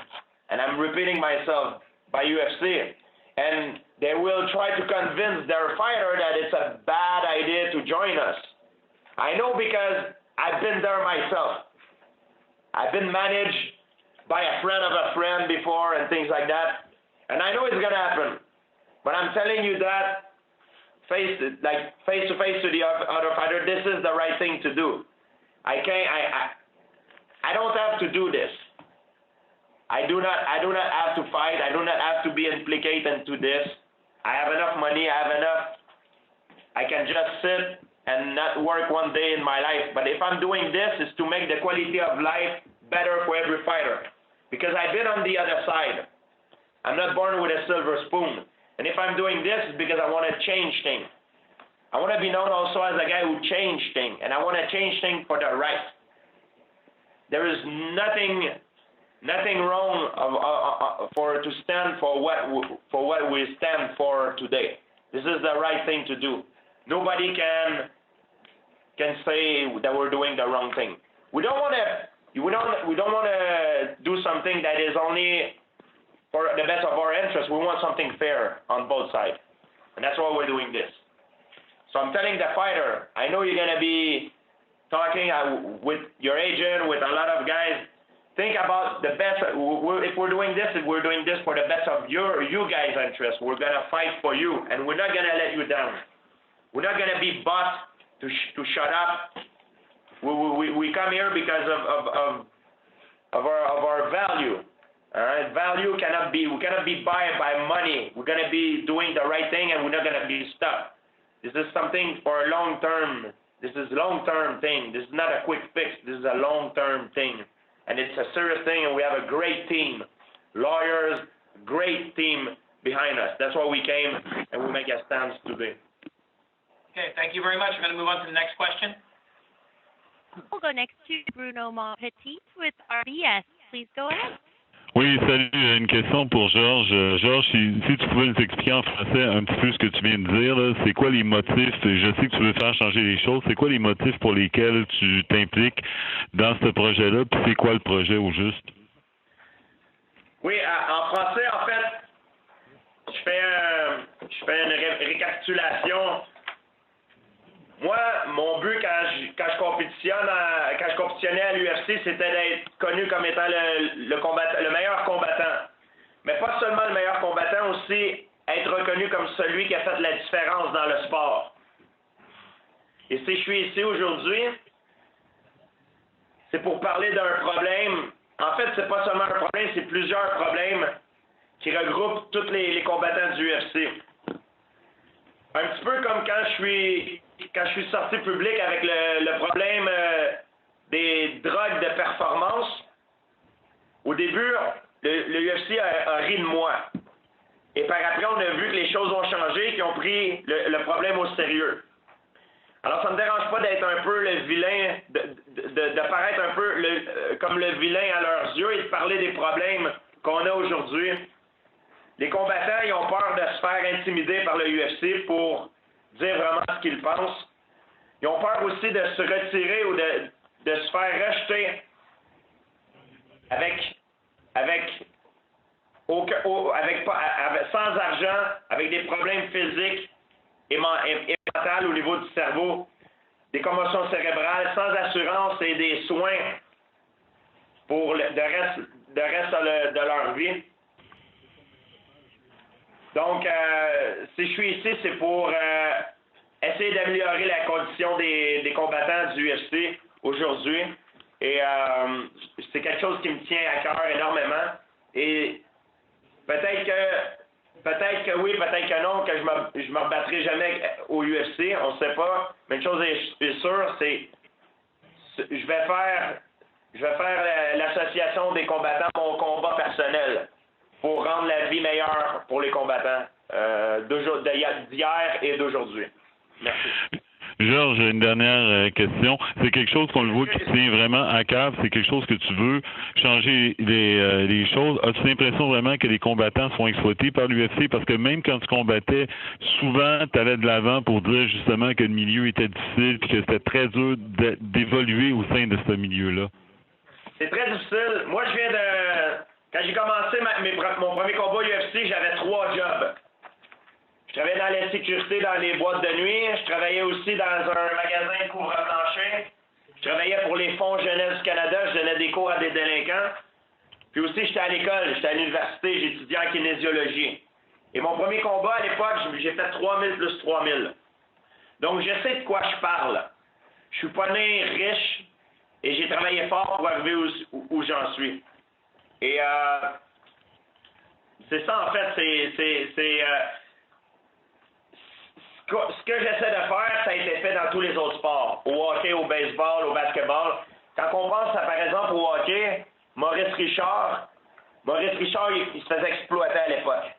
and I'm repeating myself, by UFC. And they will try to convince their fighter that it's a bad idea to join us. I know because I've been there myself. I've been managed by a friend of a friend before and things like that. And I know it's going to happen. But I'm telling you that face to face to the other fighter, this is the right thing to do. I don't have to do this. I do not have to fight. I do not have to be implicated into this. I have enough money. I can just sit and not work one day in my life. But if I'm doing this, it's to make the quality of life better for every fighter. Because I've been on the other side. I'm not born with a silver spoon. And if I'm doing this, it's because I want to change things. I want to be known also as a guy who changed things. And I want to change things for the right. There is nothing wrong to stand for what we stand for today. This is the right thing to do. Nobody can say that we're doing the wrong thing. We don't want to do something that is only for the best of our interests. We want something fair on both sides, and that's why we're doing this. So I'm telling the fighter, I know you're gonna be talking with your agent, with a lot of guys. Think about the best. If we're doing this for the best of you guys' interests. We're gonna fight for you, and we're not gonna let you down. We're not gonna be bought to shut up. We come here because of our value. All right, value we cannot be bought by money. We're gonna be doing the right thing, and we're not gonna be stuck. This is something for a long term. This is long-term thing. This is not a quick fix. This is a long-term thing, and it's a serious thing. And we have a great team, lawyers, great team behind us. That's why we came, and we make a stance today. Okay, thank you very much. We're going to move on to the next question. We'll go next to Bruno Montpetit with RDS. Please go ahead. Oui, salut. Une question pour Georges. Georges, si tu pouvais nous expliquer en français un petit peu ce que tu viens de dire, là, c'est quoi les motifs, je sais que tu veux faire changer les choses, c'est quoi les motifs pour lesquels tu t'impliques dans ce projet-là, puis c'est quoi le projet au juste? Oui, en français, en fait, je fais une récapitulation. Moi, mon but quand je compétitionnais à l'UFC, c'était d'être connu comme étant le meilleur combattant. Mais pas seulement le meilleur combattant, aussi être reconnu comme celui qui a fait la différence dans le sport. Et si je suis ici aujourd'hui, c'est pour parler d'un problème. En fait, c'est pas seulement un problème, c'est plusieurs problèmes qui regroupent tous les combattants du UFC. Un petit peu comme quand je suis sorti public avec le problème des drogues de performance. Au début, le UFC a ri de moi. Et par après, on a vu que les choses ont changé, qu'ils ont pris le problème au sérieux. Alors, ça ne me dérange pas d'être un peu le vilain, de paraître un peu comme le vilain à leurs yeux et de parler des problèmes qu'on a aujourd'hui. les combattants, ils ont peur de se faire intimider par le UFC pour dire vraiment ce qu'ils pensent. Ils ont peur aussi de se retirer ou de se faire rejeter sans argent, avec des problèmes physiques et mentaux au niveau du cerveau, des commotions cérébrales, sans assurance et des soins pour le reste de leur vie. Donc, si je suis ici, c'est pour essayer d'améliorer la condition des combattants du UFC aujourd'hui. Et c'est quelque chose qui me tient à cœur énormément. Et peut-être que oui, peut-être que non, que je me rebattrai jamais au UFC, on ne sait pas. Mais une chose est sûre, c'est je vais faire l'association des combattants mon combat personnel pour rendre la vie meilleure pour les combattants d'hier et d'aujourd'hui. Merci. Georges, une dernière question. C'est quelque chose qu'on le voit qui tient vraiment à cœur. C'est quelque chose que tu veux changer les choses. As-tu l'impression vraiment que les combattants sont exploités par l'UFC? Parce que même quand tu combattais, souvent, tu allais de l'avant pour dire justement que le milieu était difficile et que c'était très dur d'évoluer au sein de ce milieu-là. C'est très difficile. Moi, je viens de... Quand j'ai commencé mon premier combat UFC, j'avais 3 jobs. Je travaillais dans la sécurité dans les boîtes de nuit. Je travaillais aussi dans un magasin de couvre-plancher. Je travaillais pour les fonds jeunesse du Canada. Je donnais des cours à des délinquants. Puis aussi, j'étais à l'école. J'étais à l'université. J'étudiais en kinésiologie. Et mon premier combat, à l'époque, j'ai fait 3000 plus 3000. Donc, je sais de quoi je parle. Je suis pas né riche et j'ai travaillé fort pour arriver où j'en suis. Et c'est ça, en fait, ce que j'essaie de faire, ça a été fait dans tous les autres sports. Au hockey, au baseball, au basketball. Quand on pense, par exemple, au hockey, Maurice Richard, il se faisait exploiter à l'époque.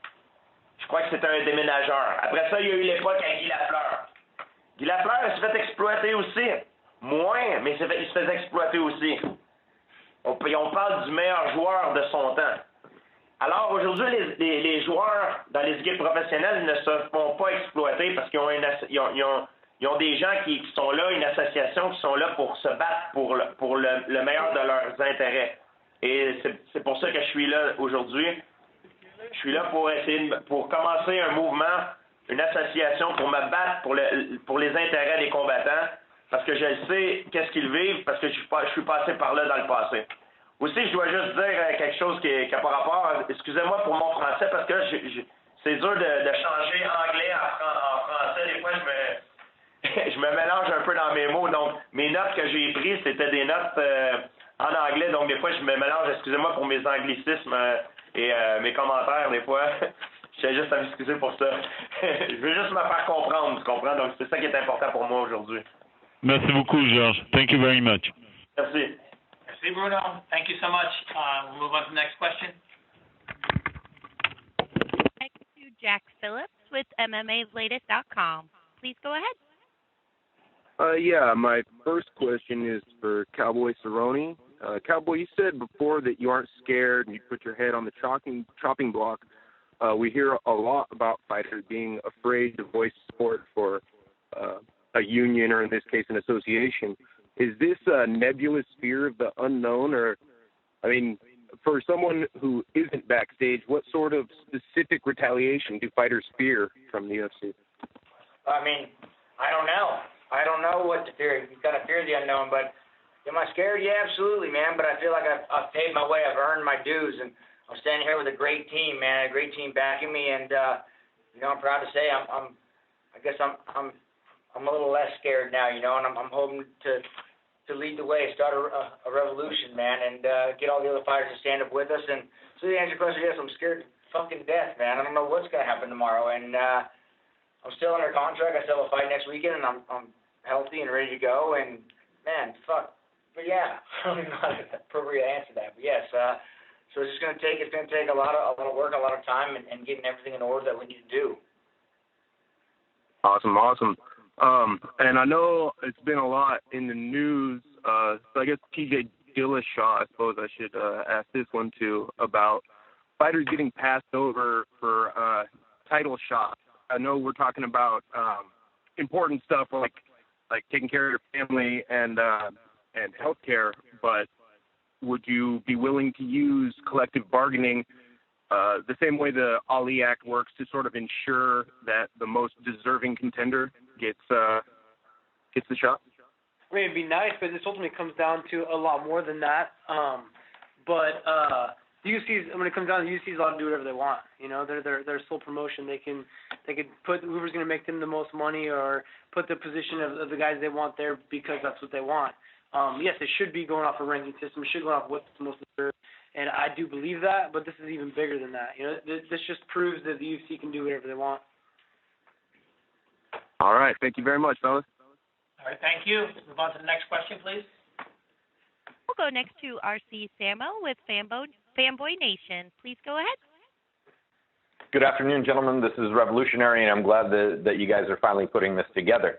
Je crois que c'était un déménageur. Après ça, il y a eu l'époque à Guy Lafleur. Guy Lafleur, il se fait exploiter aussi. Moins, mais il se faisait exploiter aussi. On parle du meilleur joueur de son temps. Alors aujourd'hui, les joueurs dans les équipes professionnelles ne se font pas exploiter parce qu'ils ont des gens qui sont là, une association qui sont là pour se battre pour le meilleur de leurs intérêts. Et c'est pour ça que je suis là aujourd'hui. Je suis là pour commencer un mouvement, une association pour me battre pour les intérêts des combattants parce que je sais qu'est-ce qu'ils vivent parce que je suis passé par là dans le passé. Aussi, je dois juste dire quelque chose qui n'a pas rapport. Excusez-moi pour mon français parce que c'est dur de changer anglais en français. Des fois, je me mélange un peu dans mes mots. Donc, mes notes que j'ai prises, c'était des notes en anglais. Donc, des fois, je me mélange. Excusez-moi pour mes anglicismes et mes commentaires, des fois. Je tiens juste à m'excuser pour ça. Je veux juste me faire comprendre, tu comprends? Donc, c'est ça qui est important pour moi aujourd'hui. Merci beaucoup, Georges. Thank you very much. Merci. Merci, Bruno. Thank you so much. We'll move on to the next question. Next to Jack Phillips with MMALatest.com. Please go ahead. Yeah, my first question is for Cowboy Cerrone. Cowboy, you said before that you aren't scared and you put your head on the chopping block. We hear a lot about fighters being afraid to voice support for a union or, in this case, an association. Is this a nebulous fear of the unknown? Or, I mean, for someone who isn't backstage, what sort of specific retaliation do fighters fear from the UFC? I mean, I don't know. I don't know what to fear. You kind of fear the unknown, but am I scared? Yeah, absolutely, man. But I feel like I've paid my way. I've earned my dues, and I'm standing here with a great team, man. A great team backing me, and you know, I'm proud to say I'm a little less scared now, you know, and I'm hoping to lead the way, start a revolution, man, and get all the other fighters to stand up with us. And so the answer to your question, yes, I'm scared to fucking death, man. I don't know what's gonna happen tomorrow, and I'm still under contract. I still have a fight next weekend, and I'm healthy and ready to go. And man, fuck. But yeah, I don't even know how to appropriately answer that. But yes, so it's gonna take a lot of work, a lot of time, and getting everything in order that we need to do. Awesome. And I know it's been a lot in the news, so I guess TJ Dillashaw, I suppose I should ask this one too, about fighters getting passed over for title shots. I know we're talking about important stuff like taking care of your family and healthcare, but would you be willing to use collective bargaining the same way the Ali Act works to sort of ensure that the most deserving contender gets the shot? I mean, it'd be nice, but this ultimately comes down to a lot more than that. But the UFC's, when it comes down to the UFC's allowed to do whatever they want. You know, they're sole promotion. They can put whoever's going to make them the most money or put the position of the guys they want there because that's what they want. Yes, it should be going off a ranking system. It should go off what's the most deserved. And I do believe that, but this is even bigger than that. You know, this just proves that the UFC can do whatever they want. All right. Thank you very much, fellas. All right, thank you. Let's move on to the next question, please. We'll go next to R.C. Samo with Fanboy Nation. Please go ahead. Good afternoon, gentlemen. This is revolutionary, and I'm glad that you guys are finally putting this together.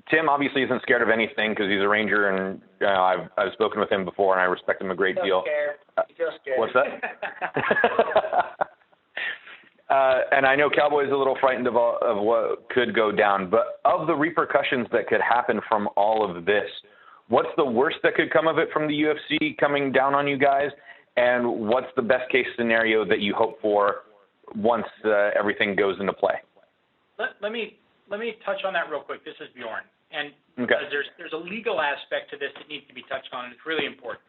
Tim obviously isn't scared of anything because he's a Ranger, and I've spoken with him before, and I respect him a great deal. You feel scared. What's that? And I know Cowboy's a little frightened of what could go down, but of the repercussions that could happen from all of this, what's the worst that could come of it from the UFC coming down on you guys, and what's the best case scenario that you hope for once everything goes into play? Let me touch on that real quick. This is Bjorn, and okay. because there's a legal aspect to this that needs to be touched on, and it's really important.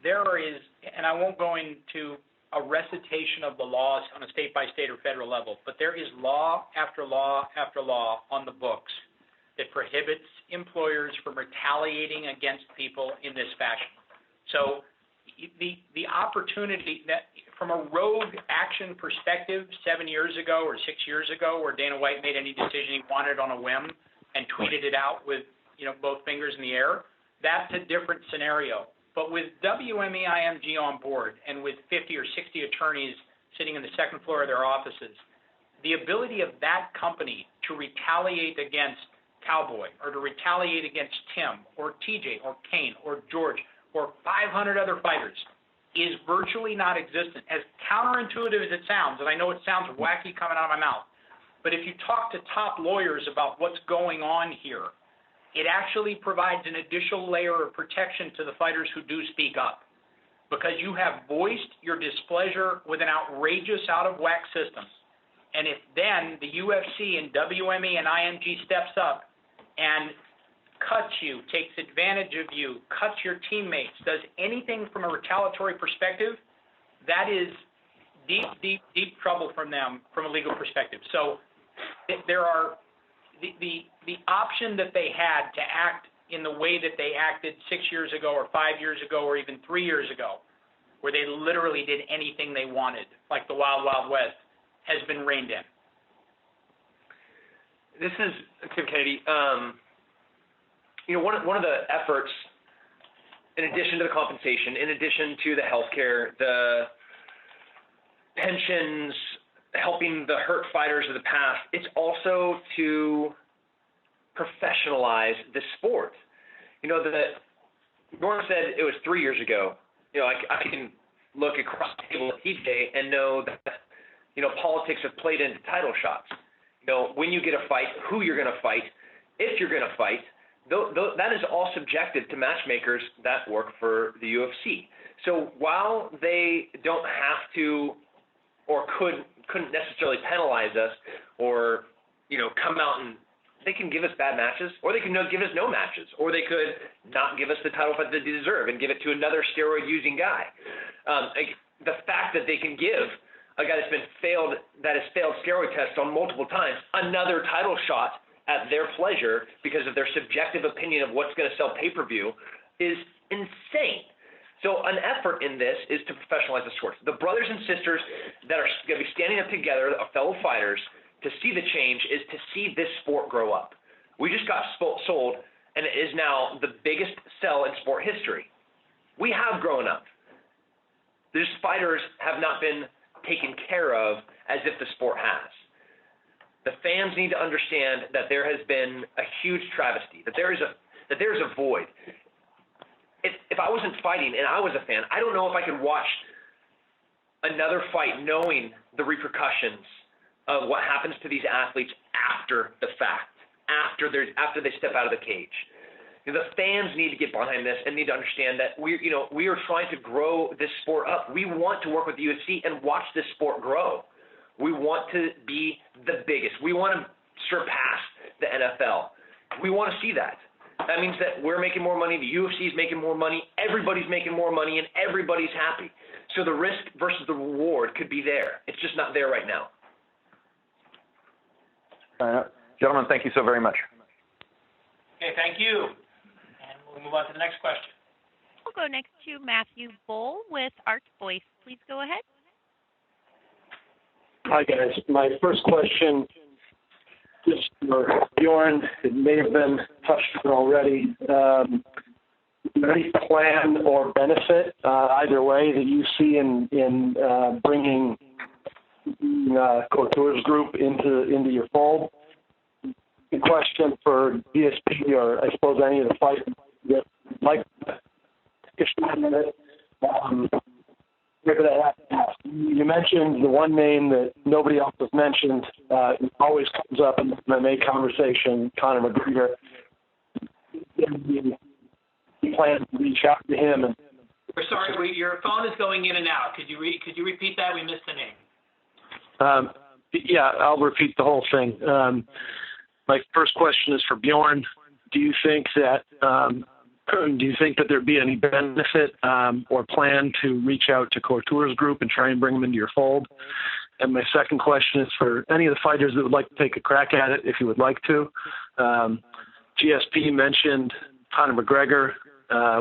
There is, and I won't go into a recitation of the laws on a state-by-state or federal level, but there is law after law after law on the books that prohibits employers from retaliating against people in this fashion. So the opportunity that from a rogue action perspective 7 years ago or 6 years ago where Dana White made any decision he wanted on a whim and tweeted it out with both fingers in the air, that's a different scenario. But with WME-IMG on board and with 50 or 60 attorneys sitting in the second floor of their offices, the ability of that company to retaliate against Cowboy or to retaliate against Tim or TJ or Cain or George or 500 other fighters is virtually non-existent. As counterintuitive as it sounds, and I know it sounds wacky coming out of my mouth, but if you talk to top lawyers about what's going on here, it actually provides an additional layer of protection to the fighters who do speak up, because you have voiced your displeasure with an outrageous out-of-whack system. And if then the UFC and WME and IMG steps up and cuts you, takes advantage of you, cuts your teammates, does anything from a retaliatory perspective, that is deep, deep, deep trouble from them from a legal perspective. So there are the option that they had to act in the way that they acted 6 years ago or 5 years ago or even 3 years ago, where they literally did anything they wanted, like the Wild Wild West, has been reined in. This is Tim Kennedy. One of the efforts, in addition to the compensation, in addition to the healthcare, the pensions, helping the hurt fighters of the past, it's also to professionalize the sport. Bjorn said it was 3 years ago. I can look across the table at TJ and know that, politics have played into title shots. When you get a fight, who you're going to fight, if you're going to fight, that is all subjective to matchmakers that work for the UFC. So while they don't have to or couldn't necessarily penalize us or, come out and they can give us bad matches, or they can give us no matches, or they could not give us the title fight that they deserve and give it to another steroid-using guy. The fact that they can give a guy that has failed steroid tests on multiple times another title shot at their pleasure because of their subjective opinion of what's going to sell pay-per-view is insane. So an effort in this is to professionalize the sport. The brothers and sisters that are going to be standing up together, fellow fighters, to see the change is to see this sport grow up. We just got sold, and it is now the biggest sell in sport history. We have grown up. These fighters have not been taken care of as if the sport has. The fans need to understand that there has been a huge travesty, that there is a void. If I wasn't fighting and I was a fan, I don't know if I could watch another fight knowing the repercussions of what happens to these athletes after the fact, after they step out of the cage. The fans need to get behind this and need to understand that we are trying to grow this sport up. We want to work with the UFC and watch this sport grow. We want to be the biggest. We want to surpass the NFL. We want to see that. That means that we're making more money, the UFC is making more money, everybody's making more money, and everybody's happy. So the risk versus the reward could be there. It's just not there right now. Gentlemen, thank you so very much. Okay, thank you. And we'll move on to the next question. We'll go next to Matthew Bull with Arts Voice. Please go ahead. Hi, guys. My first question is for Bjorn. It may have been touched on already. Any plan or benefit, either way, that you see in bringing Couture's group into your fold? The question for GSP, or I suppose any of the fighters that like to take a shot at it. You mentioned the one name that nobody else has mentioned. It always comes up in the MMA conversation, Conor McGregor. You plan to reach out to him. And We're sorry, your phone is going in and out. Could you repeat that? We missed the name. Yeah, I'll repeat the whole thing. My first question is for Bjorn. Do you think that there'd be any benefit or plan to reach out to Couture's group and try and bring them into your fold? And my second question is for any of the fighters that would like to take a crack at it, if you would like to. GSP mentioned Conor McGregor,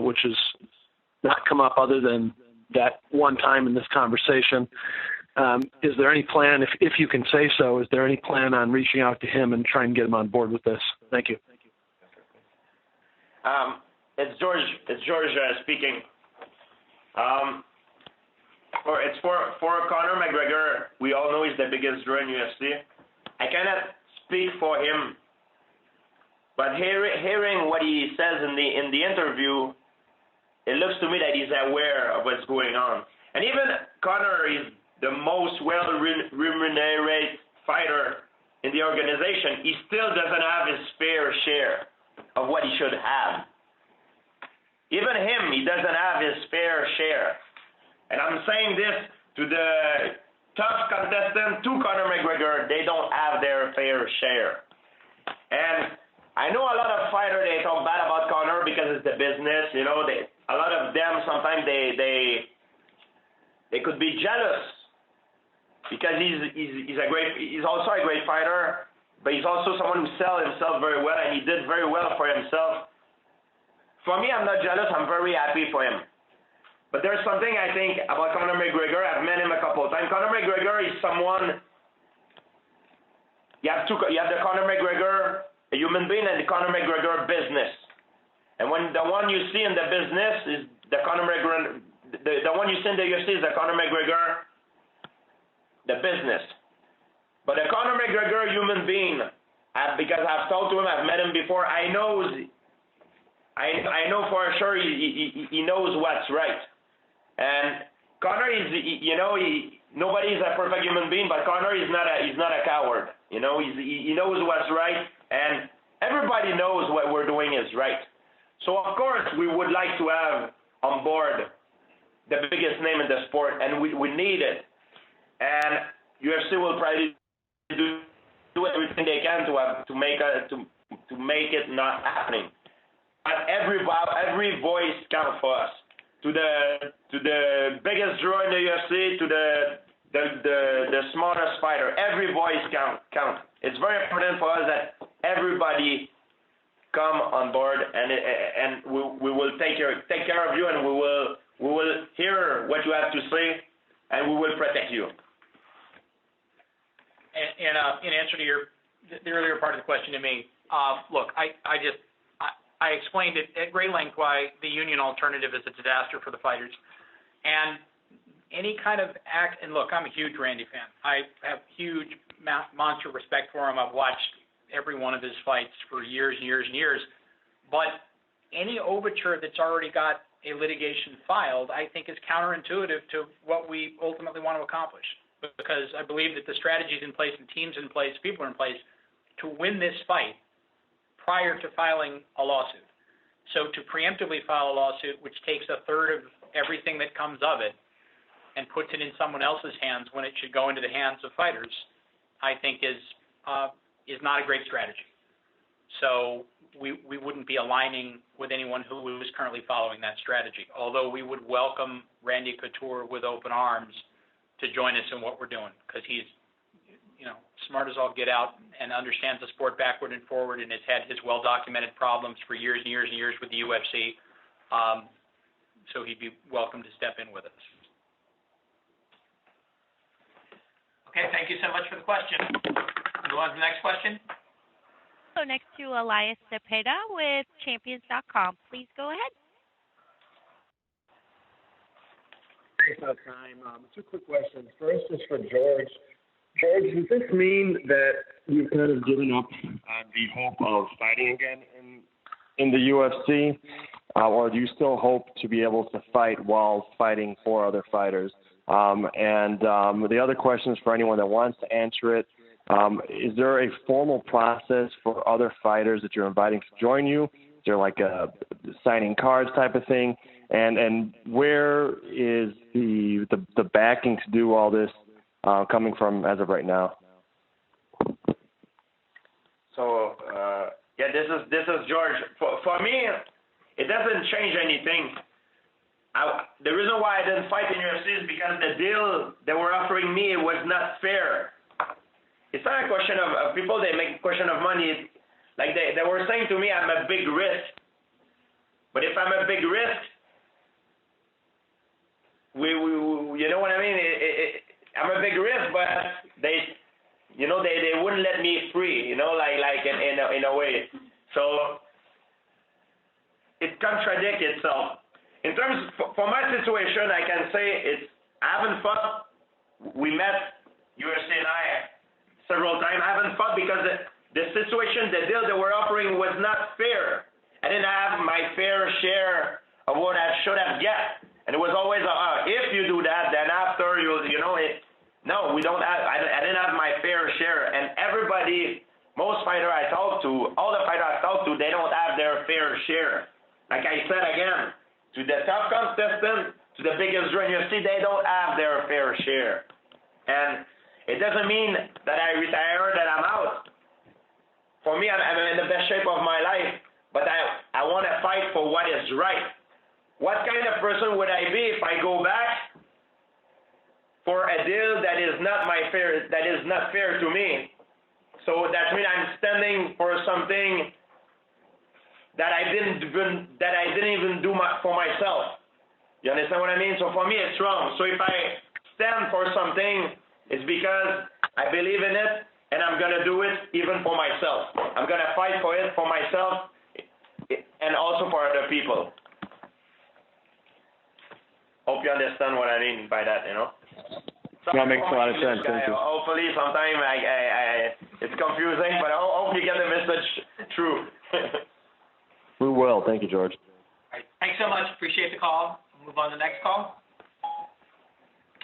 which has not come up other than that one time in this conversation. Is there any plan, if you can say so, is there any plan on reaching out to him and trying to get him on board with this? Thank you. It's George speaking. For Conor McGregor, we all know he's the biggest draw in UFC. I cannot speak for him, but hearing what he says in the interview, it looks to me that he's aware of what's going on. And even Conor is the most well-remunerated fighter in the organization. He still doesn't have his fair share of what he should have. Even him, he doesn't have his fair share. And I'm saying this to the tough contestant, to Conor McGregor, they don't have their fair share. And I know a lot of fighters, they talk bad about Conor because it's the business, a lot of them, sometimes they could be jealous because he's also a great fighter, but he's also someone who sells himself very well, and he did very well for himself. For me, I'm not jealous. I'm very happy for him. But there's something I think about Conor McGregor. I've met him a couple of times. Conor McGregor is someone. You have the Conor McGregor, a human being, and the Conor McGregor business. And when the one you see in the business is the Conor McGregor, the one you see in the UFC is the Conor McGregor, the business. But the Conor McGregor human being, because I've talked to him, I've met him before, I know for sure he knows what's right. And Conor is, nobody's a perfect human being, but Conor is not a coward. He knows what's right, and everybody knows what we're doing is right. So of course we would like to have on board the biggest name in the sport, and we need it. And UFC will probably do everything they can to make it not happening. But every voice counts for us. To the biggest draw in the UFC, to the smartest fighter, every voice counts. It's very important for us that everybody come on board, and we will take care of you, and we will hear what you have to say, and we will protect you. And in answer to the earlier part of the question to me, look, I explained it at great length why the union alternative is a disaster for the fighters. And any kind of act, and look, I'm a huge Randy fan. I have huge monster respect for him. I've watched every one of his fights for years and years and years. But any overture that's already got a litigation filed, I think is counterintuitive to what we ultimately want to accomplish. Because I believe that the strategies in place and teams in place, people are in place to win this fight prior to filing a lawsuit. So to preemptively file a lawsuit, which takes a third of everything that comes of it and puts it in someone else's hands when it should go into the hands of fighters, I think is not a great strategy. So we wouldn't be aligning with anyone who is currently following that strategy, although we would welcome Randy Couture with open arms to join us in what we're doing, because he's, smart as all get out and understands the sport backward and forward and has had his well-documented problems for years and years and years with the UFC. So he'd be welcome to step in with us. Okay, thank you so much for the question. Go on to the next question. So next to Elias Cepeda with Champions.com. Please go ahead. Thanks for the time. Two quick questions. First is for George. George, does this mean that you've kind of given up the hope of fighting again in the UFC, or do you still hope to be able to fight while fighting for other fighters? And the other question is for anyone that wants to answer it. Is there a formal process for other fighters that you're inviting to join you? Is there like a signing cards type of thing? And where is the backing to do all this coming from as of right now? So this is George. For me, it doesn't change anything. The reason why I didn't fight in UFC is because the deal they were offering me was not fair. It's not a question of people. They make a question of money. Like they were saying to me, I'm a big risk. But if I'm a big risk, you know what I mean? I'm a big risk, but they wouldn't let me free. Like in a way. So it contradicts itself. In terms for my situation, I can say I haven't fought. We met UFC and I several times. I haven't fought because the situation, the deal they were offering was not fair. I didn't have my fair share of what I should have get, and it was always if you do that, then after no, we don't have. I didn't have my fair share, and most fighters I talk to, all the fighters I talk to, they don't have their fair share. Like I said again. To the top contestant, to the biggest draw in UFC, they don't have their fair share. And it doesn't mean that I retire, that I'm out. For me, I'm in the best shape of my life, but I want to fight for what is right. What kind of person would I be if I go back for a deal that is not fair to me? So that means I'm standing for something that I didn't even do for myself. You understand what I mean? So for me, it's wrong. So if I stand for something, it's because I believe in it, and I'm gonna do it even for myself. I'm gonna fight for it for myself, and also for other people. Hope you understand what I mean by that. That makes a lot of sense. Thank you. Hopefully, sometimes it's confusing, but I hope you get the message through. We will. Thank you, George. All right. Thanks so much. Appreciate the call. We'll move on to the next call.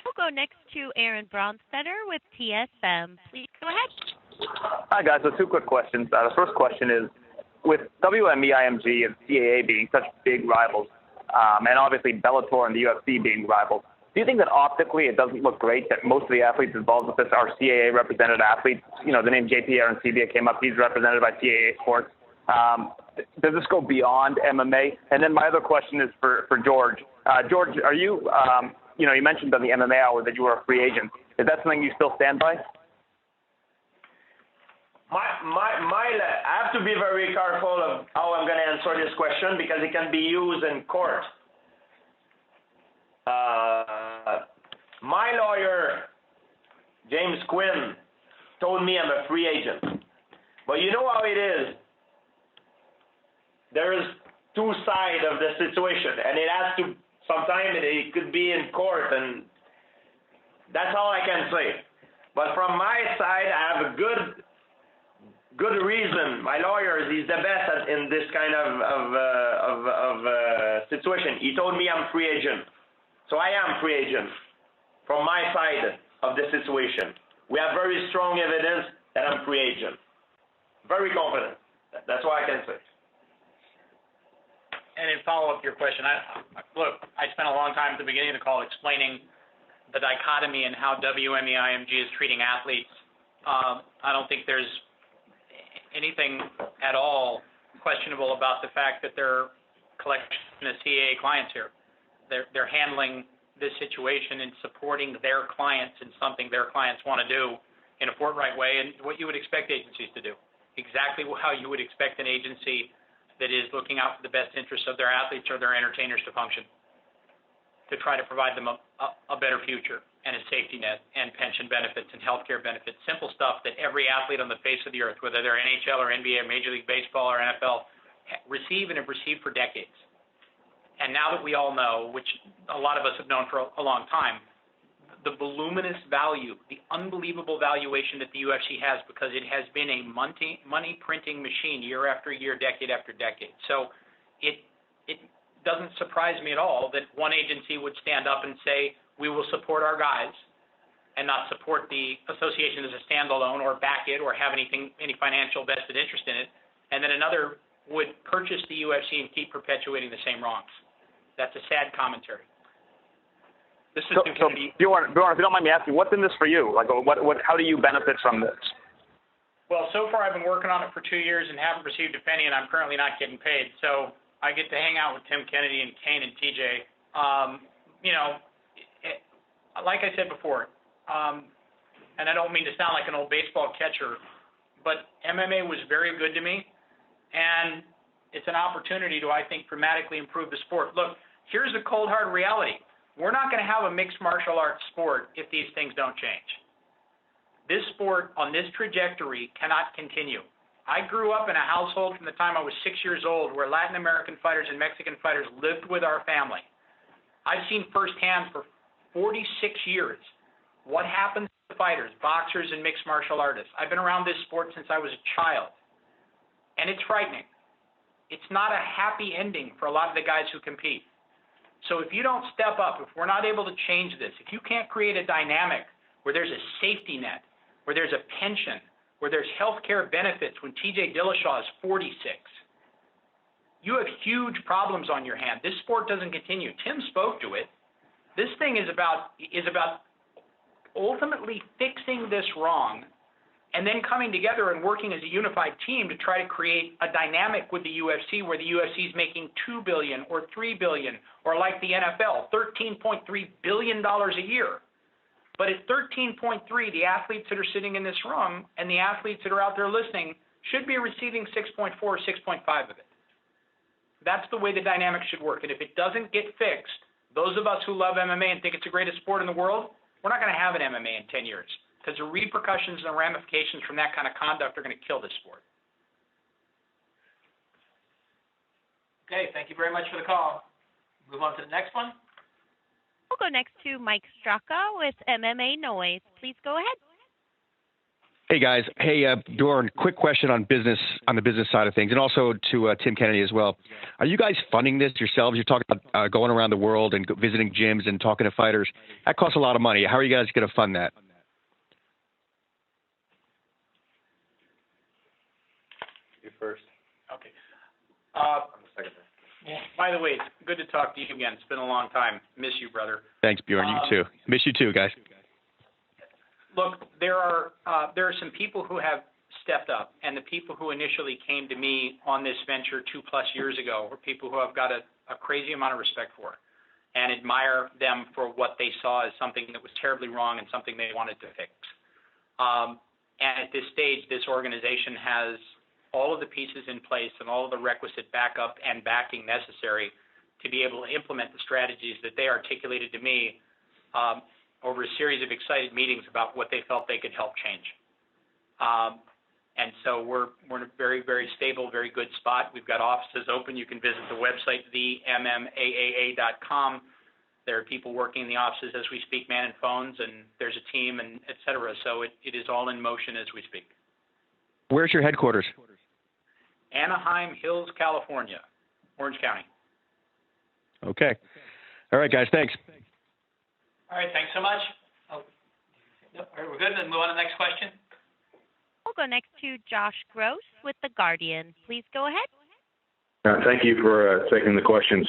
We'll go next to Aaron Bronstetter with TSM. Please go ahead. Hi, guys. So two quick questions. The first question is, with WME-IMG and CAA being such big rivals, and obviously Bellator and the UFC being rivals, do you think that optically it doesn't look great that most of the athletes involved with this are CAA represented athletes? The name JP Arancibia came up. He's represented by CAA Sports. Does this go beyond MMA? And then my other question is for George. George, are you, you mentioned on the MMA Hour that you were a free agent. Is that something you still stand by? I have to be very careful of how I'm going to answer this question because it can be used in court. My lawyer, James Quinn, told me I'm a free agent. But you know how it is. There is two sides of the situation, and it has to, sometimes it could be in court, and that's all I can say. But from my side, I have a good good reason. My lawyer is the best in this kind of situation. He told me I'm free agent. So I am free agent from my side of the situation. We have very strong evidence that I'm free agent. Very confident. That's what I can say. And in follow-up to your question, I spent a long time at the beginning of the call explaining the dichotomy in how WME-IMG is treating athletes. I don't think there's anything at all questionable about the fact that they're collection of CAA clients here. They're handling this situation and supporting their clients in something their clients want to do in a forthright way, and what you would expect agencies to do. Exactly how you would expect an agency that is looking out for the best interests of their athletes or their entertainers to function, to try to provide them a better future and a safety net and pension benefits and health care benefits, simple stuff that every athlete on the face of the earth, whether they're NHL or NBA, Major League Baseball or NFL, receive and have received for decades. And now that we all know, which a lot of us have known for a long time, the voluminous value, the unbelievable valuation that the UFC has, because it has been a money printing machine year after year, decade after decade. So it doesn't surprise me at all that one agency would stand up and say, we will support our guys and not support the association as a standalone or back it or have any financial vested interest in it, and then another would purchase the UFC and keep perpetuating the same wrongs. That's a sad commentary. This is so Bjorn, if you don't mind me asking, what's in this for you? Like, how do you benefit from this? Well, so far I've been working on it for 2 years and haven't received a penny, and I'm currently not getting paid. So I get to hang out with Tim Kennedy and Cain and TJ. Like I said before, and I don't mean to sound like an old baseball catcher, but MMA was very good to me, and it's an opportunity to, I think, dramatically improve the sport. Look, here's the cold, hard reality. We're not going to have a mixed martial arts sport if these things don't change. This sport on this trajectory cannot continue. I grew up in a household from the time I was 6 years old where Latin American fighters and Mexican fighters lived with our family. I've seen firsthand for 46 years what happens to fighters, boxers, and mixed martial artists. I've been around this sport since I was a child, and it's frightening. It's not a happy ending for a lot of the guys who compete. So if you don't step up, if we're not able to change this, if you can't create a dynamic where there's a safety net, where there's a pension, where there's health care benefits when TJ Dillashaw is 46, you have huge problems on your hand. This sport doesn't continue. Tim spoke to it. This thing is about ultimately fixing this wrong and then coming together and working as a unified team to try to create a dynamic with the UFC where the UFC is making $2 billion or $3 billion, or like the NFL, $13.3 billion a year. But at 13.3, the athletes that are sitting in this room and the athletes that are out there listening should be receiving 6.4 or 6.5 of it. That's the way the dynamic should work. And if it doesn't get fixed, those of us who love MMA and think it's the greatest sport in the world, we're not going to have an MMA in 10 years. Because the repercussions and the ramifications from that kind of conduct are going to kill this sport. Okay, thank you very much for the call. Move on to the next one. We'll go next to Mike Straka with MMA Noise. Please go ahead. Hey guys, Bjorn, quick question on business, on the business side of things, and also to Tim Kennedy as well. Are you guys funding this yourselves? You're talking about going around the world and visiting gyms and talking to fighters. That costs a lot of money. How are you guys going to fund that? You first. Okay. Yeah. By the way, it's good to talk to you again. It's been a long time. Miss you, brother. Thanks, Bjorn. You too. Miss you too, guys. Look, there are some people who have stepped up, and the people who initially came to me on this venture 2+ years ago were people who I've got a crazy amount of respect for and admire them for what they saw as something that was terribly wrong and something they wanted to fix. And at this stage, this organization has all of the pieces in place and all of the requisite backup and backing necessary to be able to implement the strategies that they articulated to me over a series of excited meetings about what they felt they could help change. And so we're in a very, very stable, very good spot. We've got offices open. You can visit the website, themmaa.com. There are people working in the offices as we speak, man and phones, and there's a team, and et cetera. So it is all in motion as we speak. Where's your headquarters? Anaheim Hills, California, Orange County. Okay. All right, guys. Thanks. All right, thanks so much. All right, we're good. Then move on to the next question. We'll go next to Josh Gross with The Guardian. Please go ahead. Thank you for taking the questions.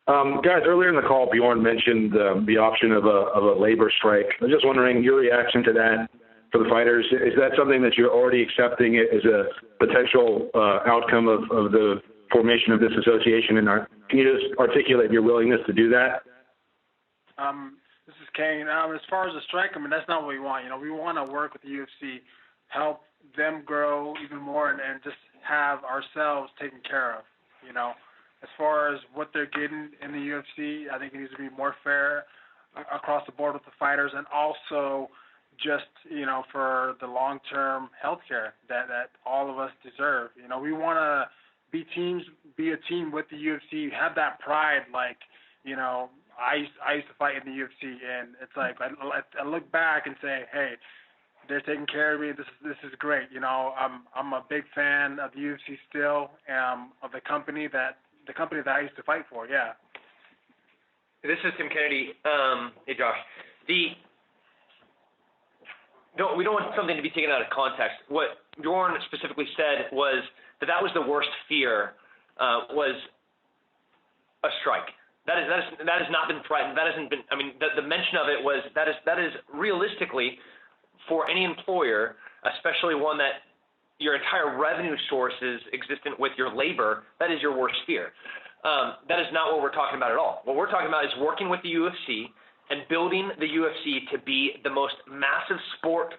Guys, earlier in the call, Bjorn mentioned the option of a labor strike. I was just wondering your reaction to that for the fighters. Is that something that you're already accepting as a potential outcome of the formation of this association? And can you just articulate your willingness to do that? This is Cain. As far as the strike, that's not what we want. We want to work with the UFC, help them grow even more, and just have ourselves taken care of. As far as what they're getting in the UFC, I think it needs to be more fair across the board with the fighters, and also just, for the long-term health care that all of us deserve. We want to be a team with the UFC, have that pride. Like, I used to fight in the UFC, and it's like I look back and say, hey, they're taking care of me. This is great. I'm a big fan of the UFC still, of the company that I used to fight for. Yeah. This is Tim Kennedy. Hey, Josh. We don't want something to be taken out of context. What Bjorn specifically said was that was the worst fear, was a strike. That has not been threatened. That hasn't been. The mention of it was that is realistically, for any employer, especially one that your entire revenue source is existent with your labor, that is your worst fear. That is not what we're talking about at all. What we're talking about is working with the UFC and building the UFC to be the most massive sport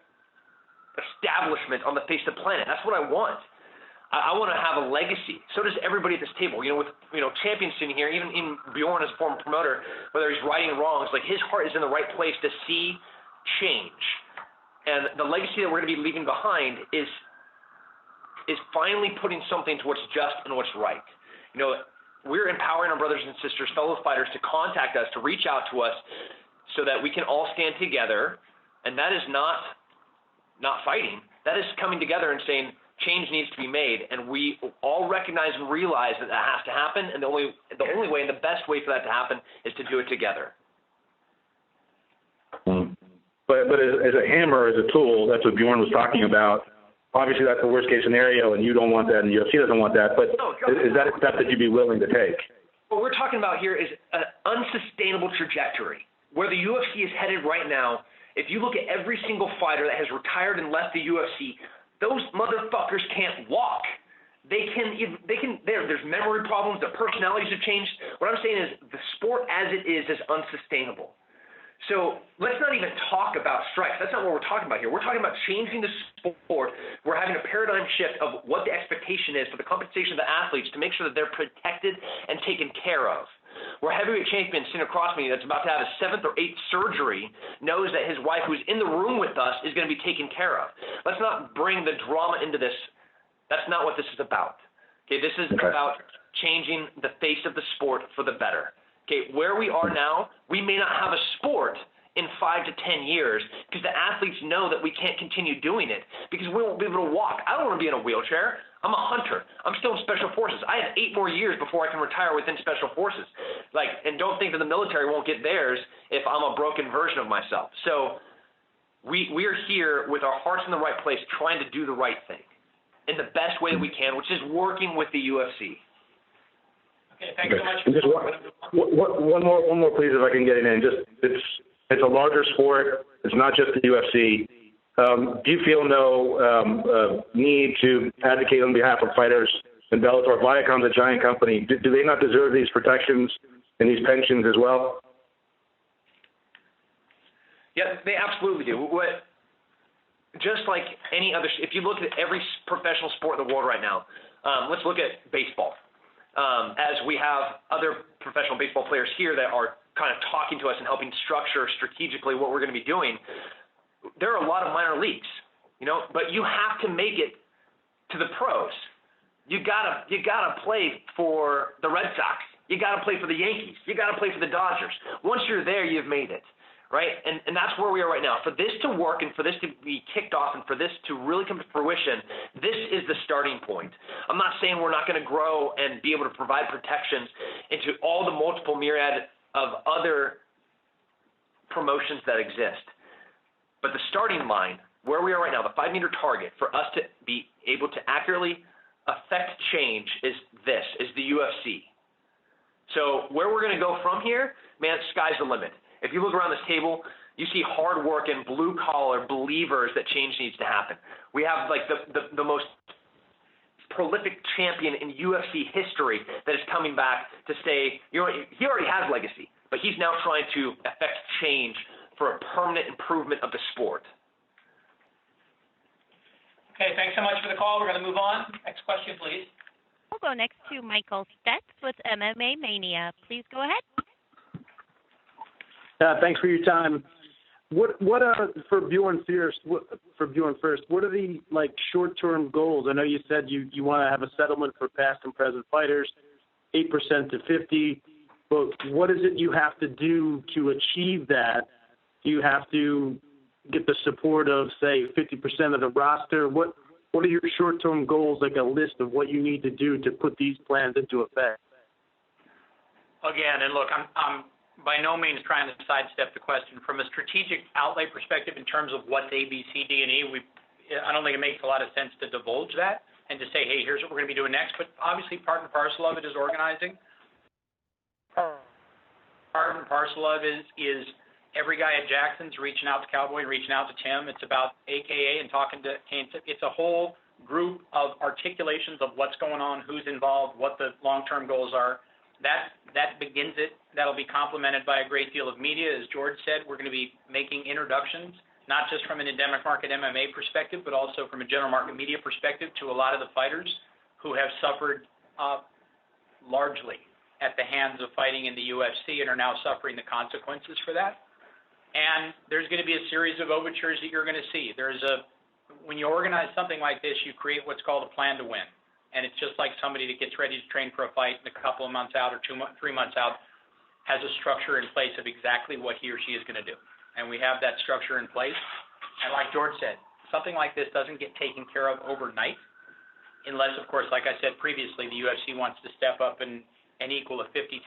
establishment on the face of the planet. That's what I want. I want to have a legacy. So does everybody at this table. With champions sitting here, even Bjorn as a former promoter, whether he's righting wrongs, like his heart is in the right place to see change. And the legacy that we're going to be leaving behind is finally putting something to what's just and what's right. We're empowering our brothers and sisters, fellow fighters, to contact us, to reach out to us, so that we can all stand together. And that is not fighting. That is coming together and saying change needs to be made. And we all recognize and realize that has to happen. And the only way and the best way for that to happen is to do it together. But as a hammer, as a tool, that's what Bjorn was talking about. Obviously, that's the worst case scenario, and you don't want that, and the UFC doesn't want that. But is that a step that you'd be willing to take? What we're talking about here is an unsustainable trajectory. Where the UFC is headed right now, if you look at every single fighter that has retired and left the UFC, those motherfuckers can't walk. There's memory problems, their personalities have changed. What I'm saying is the sport as it is unsustainable. So let's not even talk about strikes. That's not what we're talking about here. We're talking about changing the sport. We're having a paradigm shift of what the expectation is for the compensation of the athletes to make sure that they're protected and taken care of. Where heavyweight champion sitting across me that's about to have his 7th or 8th surgery knows that his wife, who's in the room with us, is going to be taken care of. Let's not bring the drama into this. That's not what this is about. Okay, this is about changing the face of the sport for the better. Okay, where we are now, we may not have a sport in 5 to 10 years because the athletes know that we can't continue doing it because we won't be able to walk. I don't want to be in a wheelchair. I'm a hunter. I'm still in Special Forces. I have 8 more years before I can retire within Special Forces. And don't think that the military won't get theirs if I'm a broken version of myself. So we are here with our hearts in the right place trying to do the right thing in the best way that we can, which is working with the UFC. Okay, thanks so much. And just one more, please, if I can get it in. It's a larger sport. It's not just the UFC. Do you feel no need to advocate on behalf of fighters in Bellator? Viacom's a giant company. Do they not deserve these protections and these pensions as well? Yeah, they absolutely do. Just like any other, if you look at every professional sport in the world right now, let's look at baseball. As we have other professional baseball players here that are kind of talking to us and helping structure strategically what we're going to be doing, there are a lot of minor leagues, but you have to make it to the pros. You gotta play for the Red Sox. You gotta play for the Yankees. You gotta play for the Dodgers. Once you're there, you've made it, right? And that's where we are right now. For this to work and for this to be kicked off and for this to really come to fruition, this is the starting point. I'm not saying we're not going to grow and be able to provide protections into all the multiple myriad of other promotions that exist. But the starting line, where we are right now, the 5-meter target for us to be able to accurately affect change is the UFC. So where we're going to go from here, man, sky's the limit. If you look around this table, you see hard work and blue-collar believers that change needs to happen. We have like the most prolific champion in UFC history that is coming back to say, he already has legacy, but he's now trying to affect change for a permanent improvement of the sport. Okay, thanks so much for the call. We're going to move on. Next question, please. We'll go next to Michael Stetz with MMA Mania. Please go ahead. Thanks for your time. What for Bjorn first? What are the short-term goals? I know you said you want to have a settlement for past and present fighters, 8% to 50%. But what is it you have to do to achieve that? Do you have to get the support of, say, 50% of the roster? What are your short-term goals, like a list of what you need to do to put these plans into effect? Again, and look, I'm by no means trying to sidestep the question. From a strategic outlay perspective in terms of what's A, B, C, D, and E, I don't think it makes a lot of sense to divulge that and to say, hey, here's what we're going to be doing next. But obviously part and parcel of it is organizing. Part and parcel of it is every guy at Jackson's reaching out to Cowboy, reaching out to Tim. It's about AKA and talking to Cain. It's a whole group of articulations of what's going on, who's involved, what the long-term goals are. That begins it. That'll be complemented by a great deal of media. As George said, we're going to be making introductions, not just from an endemic market MMA perspective, but also from a general market media perspective to a lot of the fighters who have suffered largely at the hands of fighting in the UFC and are now suffering the consequences for that. And there's going to be a series of overtures that you're going to see. When you organize something like this, you create what's called a plan to win. And it's just like somebody that gets ready to train for a fight and a couple of months out or 3 months out has a structure in place of exactly what he or she is going to do. And we have that structure in place. And like George said, something like this doesn't get taken care of overnight unless, of course, like I said previously, the UFC wants to step up and equal a 53%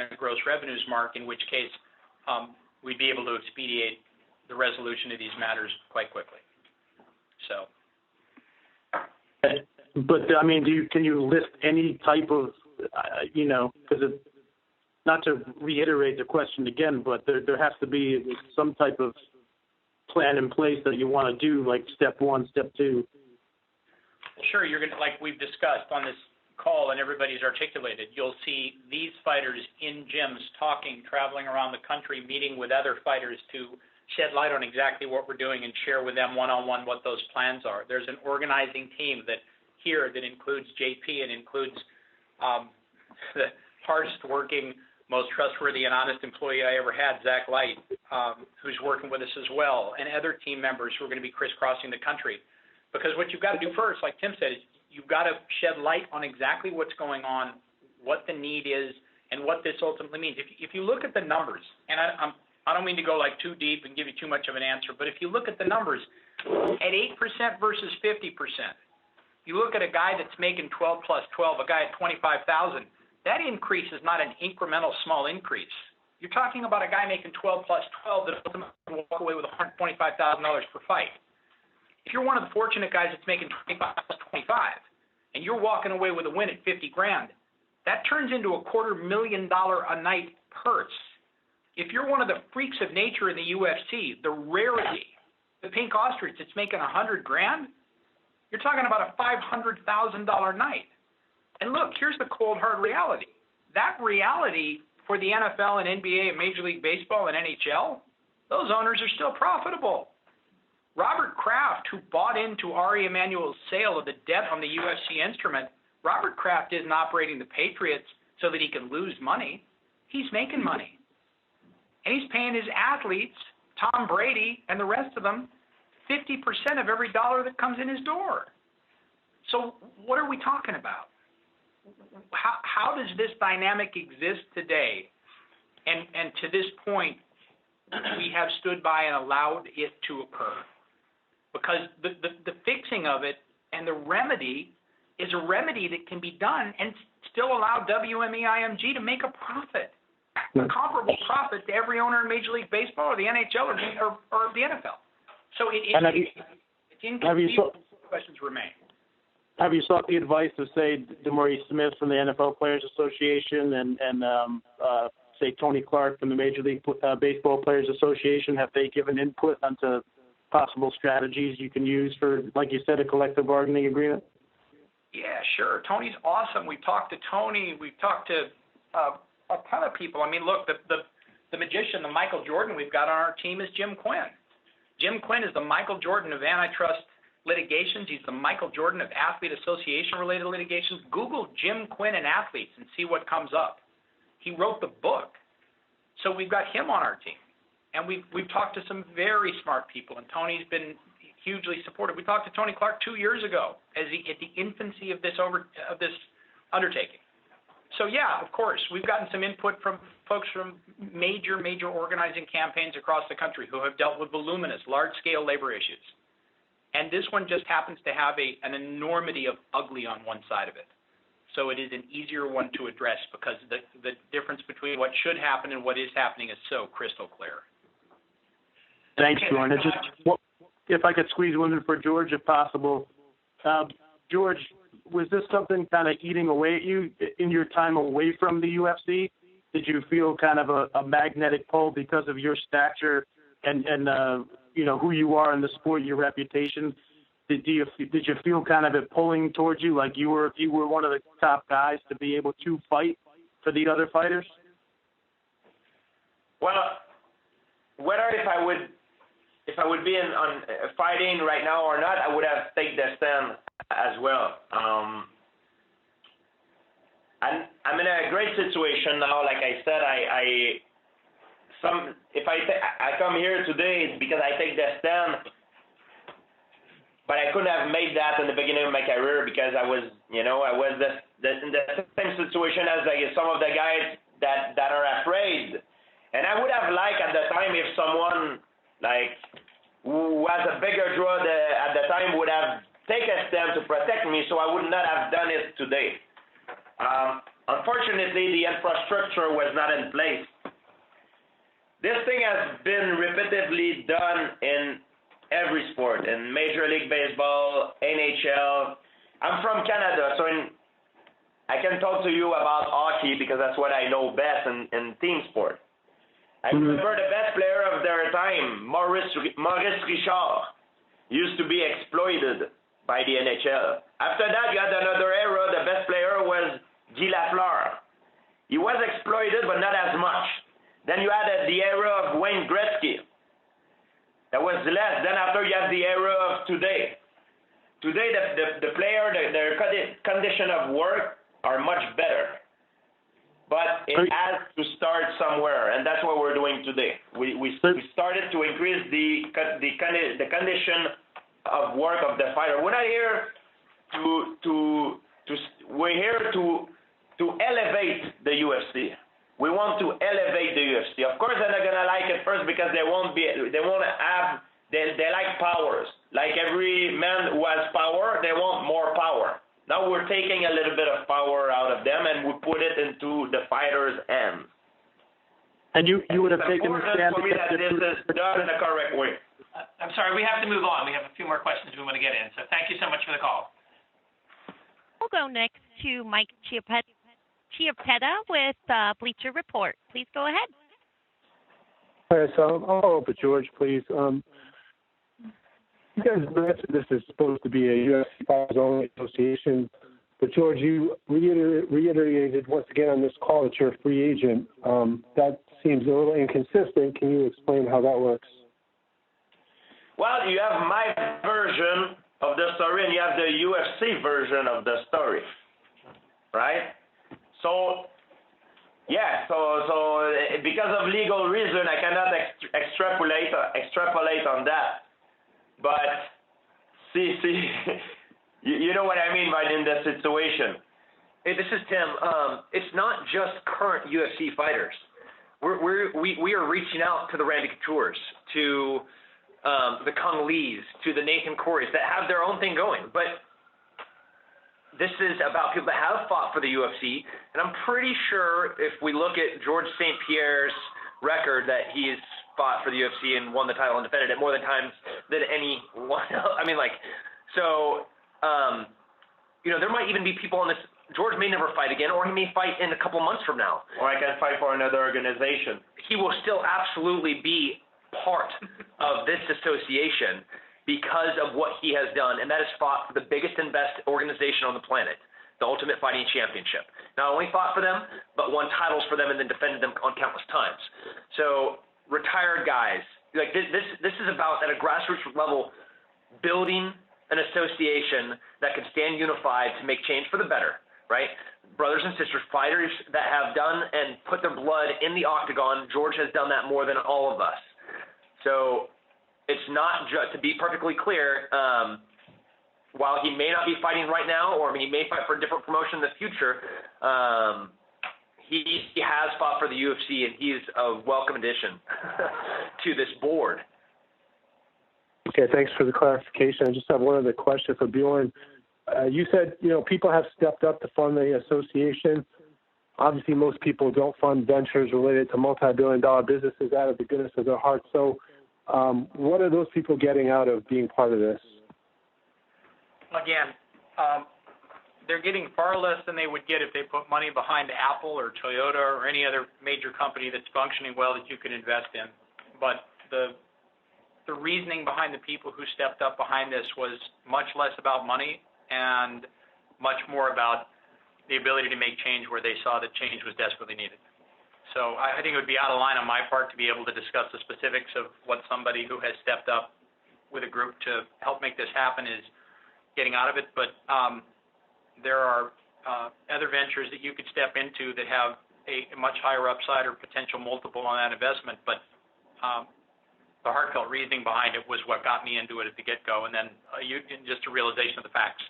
of gross revenues mark, in which case we'd be able to expedite the resolution of these matters quite quickly. So. But I mean, can you list any type of, because not to reiterate the question again, but there has to be some type of plan in place that you want to do, like step 1, step 2. Sure, you're going to, like we've discussed on this call and everybody's articulated, you'll see these fighters in gyms talking, traveling around the country, meeting with other fighters to shed light on exactly what we're doing and share with them one-on-one what those plans are. There's an organizing team that includes JP and includes the hardest working, most trustworthy and honest employee I ever had, Zach Light, who's working with us as well, and other team members who are going to be crisscrossing the country. Because what you've got to do first, like Tim said, is you've got to shed light on exactly what's going on, what the need is, and what this ultimately means. If you look at the numbers, and I don't mean to go too deep and give you too much of an answer, but if you look at the numbers, at 8% versus 50%, you look at a guy that's making 12 plus 12, a guy at 25,000, that increase is not an incremental small increase. You're talking about a guy making 12 plus 12 that will walk away with $125,000 per fight. If you're one of the fortunate guys that's making 25 plus 25, and you're walking away with a win at $50,000, that turns into a $250,000 a night purse. If you're one of the freaks of nature in the UFC, the rarity, the pink ostrich that's making $100,000, you're talking about a $500,000 night. And look, here's the cold, hard reality. That reality for the NFL and NBA and Major League Baseball and NHL, those owners are still profitable. Robert Kraft, who bought into Ari Emanuel's sale of the debt on the UFC instrument, Robert Kraft isn't operating the Patriots so that he can lose money. He's making money. And he's paying his athletes, Tom Brady and the rest of them, 50% of every dollar that comes in his door. So what are we talking about? How does this dynamic exist today? And to this point, we have stood by and allowed it to occur. Because the fixing of it and the remedy is a remedy that can be done and still allow WME-IMG to make a profit, a comparable profit to every owner in Major League Baseball or the NHL or the NFL. So it's inconceivable questions remain. Have you sought the advice of, say, DeMaurice Smith from the NFL Players Association and say, Tony Clark from the Major League Baseball Players Association? Have they given input onto possible strategies you can use for, like you said, a collective bargaining agreement? Yeah, sure. Tony's awesome. We've talked to Tony. We've talked to a ton of people. I mean, look, the magician, the Michael Jordan we've got on our team is Jim Quinn. Jim Quinn is the Michael Jordan of antitrust litigations. He's the Michael Jordan of Athlete Association-related litigations. Google Jim Quinn and athletes and see what comes up. He wrote the book. So we've got him on our team. And we've talked to some very smart people, and Tony's been hugely supportive. We talked to Tony Clark 2 years ago at the infancy of this undertaking. So yeah, of course, we've gotten some input from folks from major organizing campaigns across the country who have dealt with voluminous, large-scale labor issues. And this one just happens to have an enormity of ugly on one side of it. So it is an easier one to address because the difference between what should happen and what is happening is so crystal clear. Thanks, Bjorn. If I could squeeze one in for George, if possible. George, was this something kind of eating away at you in your time away from the UFC? Did you feel kind of a magnetic pull because of your stature and who you are in the sport, your reputation? Did you feel kind of it pulling towards you, like you were one of the top guys to be able to fight for the other fighters? Well, whether if I would be on fighting right now or not, I would have taken the stand as well. I'm in a great situation now. Like I said, I come here today, it's because I take the stand. But I couldn't have made that in the beginning of my career because I was in the same situation as some of the guys that are afraid. And I would have liked at the time if someone who was a bigger draw at the time would have taken a stand to protect me, so I would not have done it today. Unfortunately, the infrastructure was not in place. This thing has been repetitively done in every sport, in Major League Baseball, NHL. I'm from Canada, so I can talk to you about hockey because that's what I know best in team sport. I remember the best player of their time, Maurice Richard, used to be exploited by the NHL. After that, you had another era. The best player was Guy Lafleur. He was exploited, but not as much. Then you had the era of Wayne Gretzky. That was less. Then after you have the era of today. Today, the player, their condition of work are much better. But it has to start somewhere, and that's what we're doing today. We started to increase the condition of work of the fighter. We're not here we're here to elevate the UFC. We want to elevate the UFC. Of course, they're not gonna like it first because they like powers. Like every man who has power, they want more power. Now we're taking a little bit of power out of them and we put it into the fighter's hands. And you would have taken the stand for me that this is done in the correct way. I'm sorry, we have to move on. We have a few more questions we want to get in. So thank you so much for the call. We'll go next to Mike Chiappetta with Bleacher Report. Please go ahead. All right, so I'll follow up with George, please. You guys mentioned this is supposed to be a UFC fighters-only association, but George, you reiterated once again on this call that you're a free agent. That seems a little inconsistent. Can you explain how that works? Well, you have my version of the story and you have the UFC version of the story, right? So, yeah, so because of legal reason, I cannot extrapolate on that. But see, you know what I mean by in the situation. Hey, this is Tim. It's not just current UFC fighters. we are reaching out to the Randy Coutures, to the Kung Lees, to the Nathan Correys that have their own thing going. But this is about people that have fought for the UFC, and I'm pretty sure if we look at Georges St-Pierre's record that he's fought for the UFC and won the title and defended it more than times than anyone else. I mean, like, so, there might even be people on this. George may never fight again, or he may fight in a couple months from now. Or I can fight for another organization. He will still absolutely be part of this association because of what he has done, and that is fought for the biggest and best organization on the planet, the Ultimate Fighting Championship. Not only fought for them, but won titles for them and then defended them on countless times. So retired guys, like this is about at a grassroots level building an association that can stand unified to make change for the better. Right? Brothers and sisters, fighters that have done and put their blood in the octagon. George has done that more than all of us. So it's not just, to be perfectly clear, while he may not be fighting right now, or he may fight for a different promotion in the future, he has fought for the UFC, and he's a welcome addition to this board. Okay, thanks for the clarification. I just have one other question for Bjorn. You said, people have stepped up to fund the association. Obviously, most people don't fund ventures related to multi-billion-dollar businesses out of the goodness of their hearts. So what are those people getting out of being part of this? Again, they're getting far less than they would get if they put money behind Apple or Toyota or any other major company that's functioning well that you can invest in. But the reasoning behind the people who stepped up behind this was much less about money and much more about the ability to make change where they saw that change was desperately needed. So I think it would be out of line on my part to be able to discuss the specifics of what somebody who has stepped up with a group to help make this happen is getting out of it. But there are other ventures that you could step into that have a much higher upside or potential multiple on that investment. But the heartfelt reasoning behind it was what got me into it at the get-go, and then just a realization of the facts.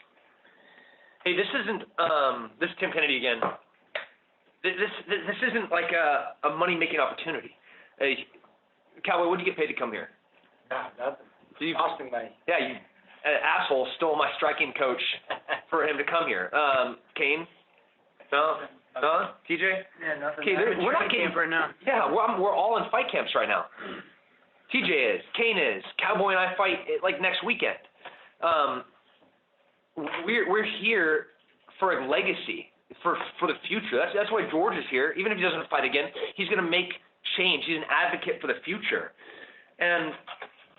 Hey, this isn't. This is Tim Kennedy again. This isn't like a money-making opportunity. Hey, Cowboy, what did you get paid to come here? Nah, nothing. So costing money. Yeah, you an asshole stole my striking coach for him to come here. Cain? No? TJ? Yeah, nothing. Okay, we're not getting right now. Yeah, we're all in fight camps right now. TJ is, Cain is, Cowboy and I fight like next weekend. We're here for a legacy, for the future. That's why George is here. Even if he doesn't fight again, he's going to make change. He's an advocate for the future. And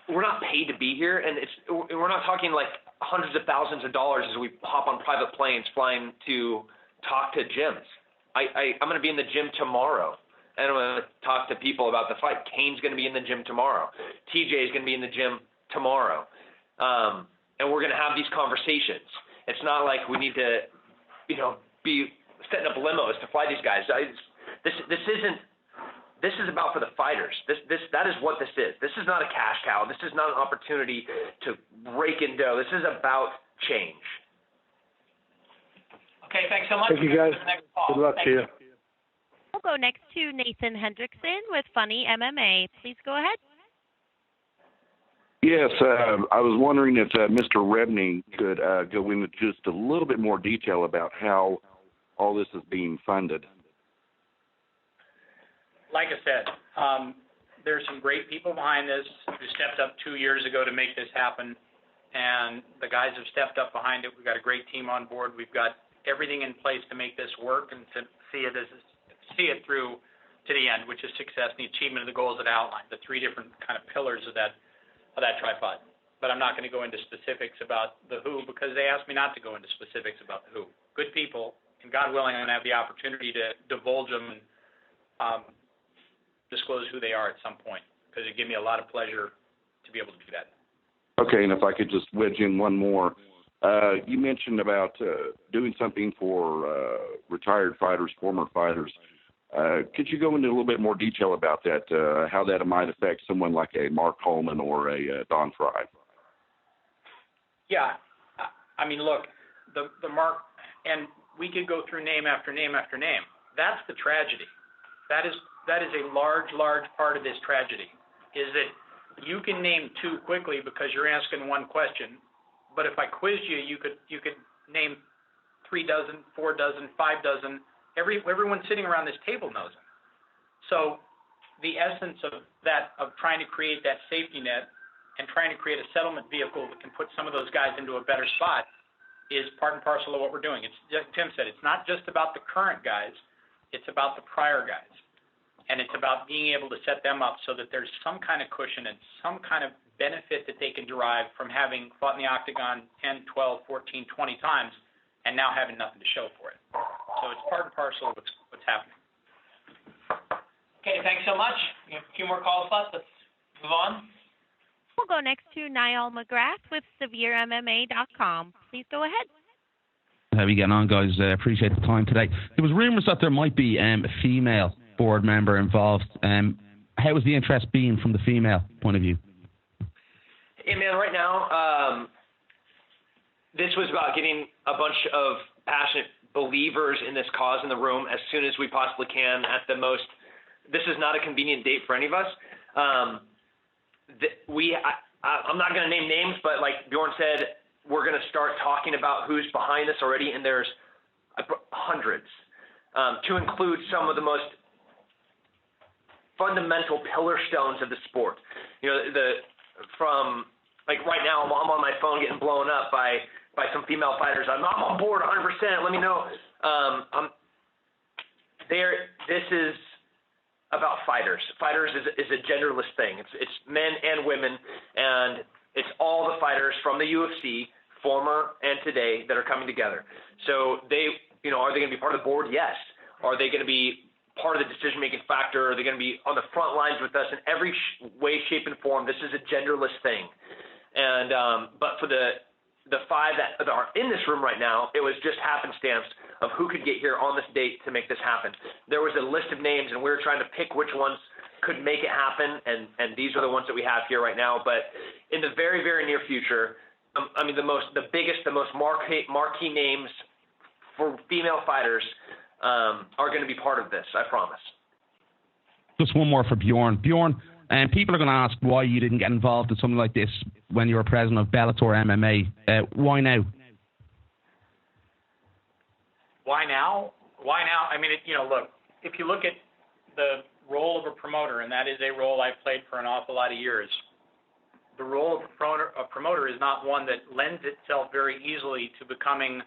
we're not paid to be here, and we're not talking like hundreds of thousands of dollars as we hop on private planes flying to talk to gyms. I'm going to be in the gym tomorrow, and I'm going to talk to people about the fight. Cain's going to be in the gym tomorrow. TJ is going to be in the gym tomorrow. And we're going to have these conversations. It's not like we need to, be setting up limos to fly these guys. This is about for the fighters. That is what this is. This is not a cash cow. This is not an opportunity to rake in dough. This is about change. Okay, thanks so much. Thank you, guys. Good luck to you. We'll go next to Nathan Hendrickson with Funny MMA. Please go ahead. Yes, I was wondering if Mr. Rebney could go into just a little bit more detail about how all this is being funded. Like I said, there's some great people behind this who stepped up 2 years ago to make this happen, and the guys have stepped up behind it. We've got a great team on board. We've got everything in place to make this work and to see it through to the end, which is success and the achievement of the goals that I outlined, the three different kind of pillars of that tripod. But I'm not going to go into specifics about the who because they asked me not to go into specifics about the who. Good people, and God willing, I'm going to have the opportunity to divulge them and disclose who they are at some point because it gives me a lot of pleasure to be able to do that. Okay, and if I could just wedge in one more. You mentioned about doing something for retired fighters, former fighters. Could you go into a little bit more detail about that, how that might affect someone like a Mark Coleman or a Don Fry? Yeah. I mean, look, the Mark, and we could go through name after name after name. That's the tragedy. That is that is a large part of this tragedy, is that you can name two quickly because you're asking one question, but if I quizzed you, you could name 3 dozen, 4 dozen, 5 dozen. Everyone sitting around this table knows it. So the essence of trying to create that safety net and trying to create a settlement vehicle that can put some of those guys into a better spot is part and parcel of what we're doing. It's like Tim said, it's not just about the current guys, it's about the prior guys. And it's about being able to set them up so that there's some kind of cushion and some kind of benefit that they can derive from having fought in the octagon 10, 12, 14, 20 times and now having nothing to show for it. So it's part and parcel of what's happening. Okay, thanks so much. We have a few more calls left. Let's move on. We'll go next to Niall McGrath with SevereMMA.com. Please go ahead. How are you getting on, guys? Appreciate the time today. There was rumours that there might be a female board member involved. How has the interest been from the female point of view? Hey, man, right now, this was about getting a bunch of passionate believers in this cause in the room as soon as we possibly can at the most. This is not a convenient date for any of us. I'm not going to name names, but like Bjorn said, we're going to start talking about who's behind this already, and there's hundreds, to include some of the most fundamental pillar stones of the sport. You know, from like right now, I'm on my phone getting blown up by some female fighters. I'm on board 100%. Let me know. This is about fighters. Fighters is a genderless thing. It's men and women, and it's all the fighters from the UFC, former and today, that are coming together. So are they going to be part of the board? Yes. Are they going to be part of the decision-making factor? Are they going to be on the front lines with us in every way, shape, and form? This is a genderless thing. And but for the five that are in this room right now, it was just happenstance of who could get here on this date to make this happen. There was a list of names, and we were trying to pick which ones could make it happen, and these are the ones that we have here right now. But in the very, very near future, the biggest, the most marquee names for female fighters are going to be part of this, I promise. Just one more for Bjorn. Bjorn, people are going to ask why you didn't get involved in something like this when you were president of Bellator MMA. Why now? Why now? I mean, look, if you look at the role of a promoter, and that is a role I've played for an awful lot of years, the role of a promoter is not one that lends itself very easily to becoming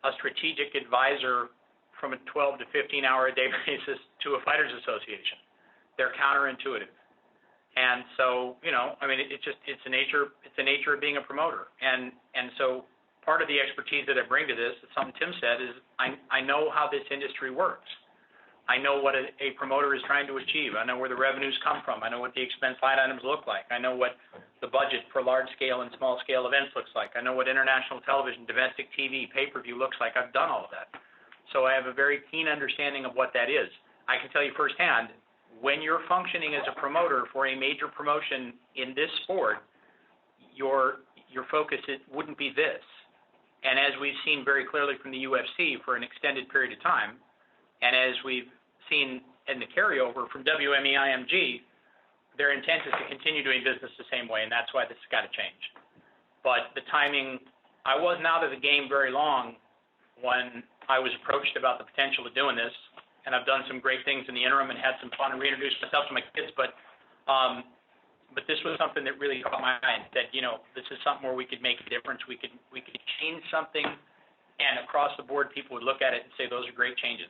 a strategic advisor from a 12 to 15 hour a day basis to a fighters association. They're counterintuitive. And so, it's the nature of being a promoter. And so part of the expertise that I bring to this, something Tim said, is I know how this industry works. I know what a promoter is trying to achieve. I know where the revenues come from. I know what the expense line items look like. I know what the budget for large-scale and small-scale events looks like. I know what international television, domestic TV, pay-per-view looks like. I've done all of that. So I have a very keen understanding of what that is. I can tell you firsthand, when you're functioning as a promoter for a major promotion in this sport, your focus wouldn't be this. And as we've seen very clearly from the UFC for an extended period of time, and as we've seen in the carryover from WME-IMG, their intent is to continue doing business the same way, and that's why this has got to change. But the timing, I wasn't out of the game very long when I was approached about the potential of doing this, and I've done some great things in the interim and had some fun and reintroduced myself to my kids, but this was something that really caught my eye, that, this is something where we could make a difference, we could change something, and across the board people would look at it and say those are great changes.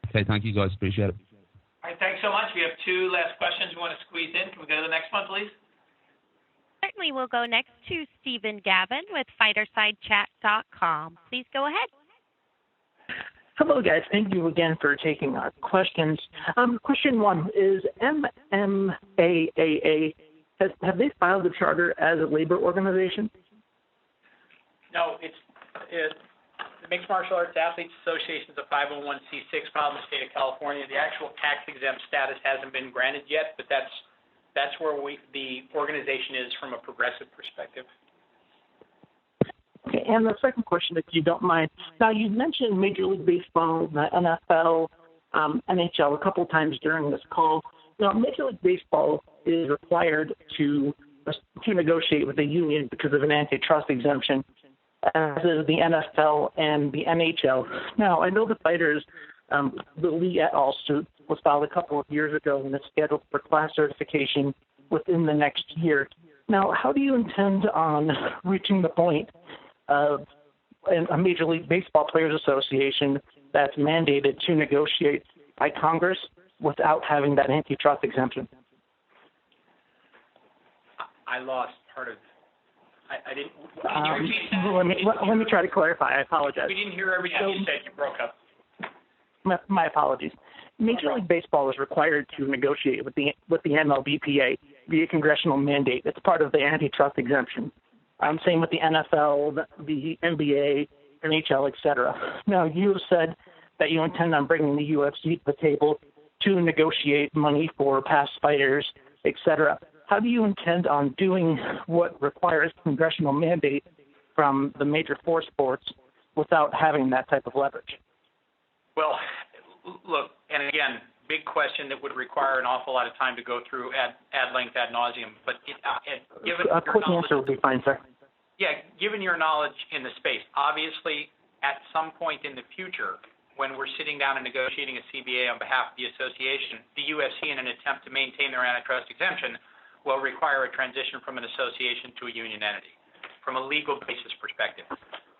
Okay, thank you guys, appreciate it. All right, thanks so much. We have two last questions we want to squeeze in. Can we go to the next one, please? Certainly, we'll go next to Stephen Gavin with FighterSideChat.com. Please go ahead. Hello, guys. Thank you again for taking our questions. Question one is MMA have they filed a charter as a labor organization? No, the Mixed Martial Arts Athletes Association is a 501c6 filed in the state of California. The actual tax-exempt status hasn't been granted yet, but that's where the organization is from a progressive perspective. Okay, and the second question, if you don't mind. Now, you mentioned Major League Baseball, the NFL, NHL a couple times during this call. Major League Baseball is required to negotiate with the union because of an antitrust exemption, as is the NFL and the NHL. Now, I know the fighters, the Lee et al. Suit was filed a couple of years ago and is scheduled for class certification within the next year. Now, how do you intend on reaching the point of a Major League Baseball Players Association that's mandated to negotiate by Congress without having that antitrust exemption? I lost part of. I didn't. Let me try to clarify. I apologize. We didn't hear everything you said. You broke up. My apologies. Major League Baseball is required to negotiate with the MLBPA via congressional mandate. It's part of the antitrust exemption. Same with the NFL, the NBA, NHL, etc. Now, you said that you intend on bringing the UFC to the table to negotiate money for past fighters, etc. How do you intend on doing what requires congressional mandate from the major four sports without having that type of leverage? Well, look, and again, big question that would require an awful lot of time to go through ad length, ad nauseum. But given a quick answer would be fine, sir. Yeah, given your knowledge in the space, obviously at some point in the future, when we're sitting down and negotiating a CBA on behalf of the association, the UFC, in an attempt to maintain their antitrust exemption, will require a transition from an association to a union entity from a legal basis perspective.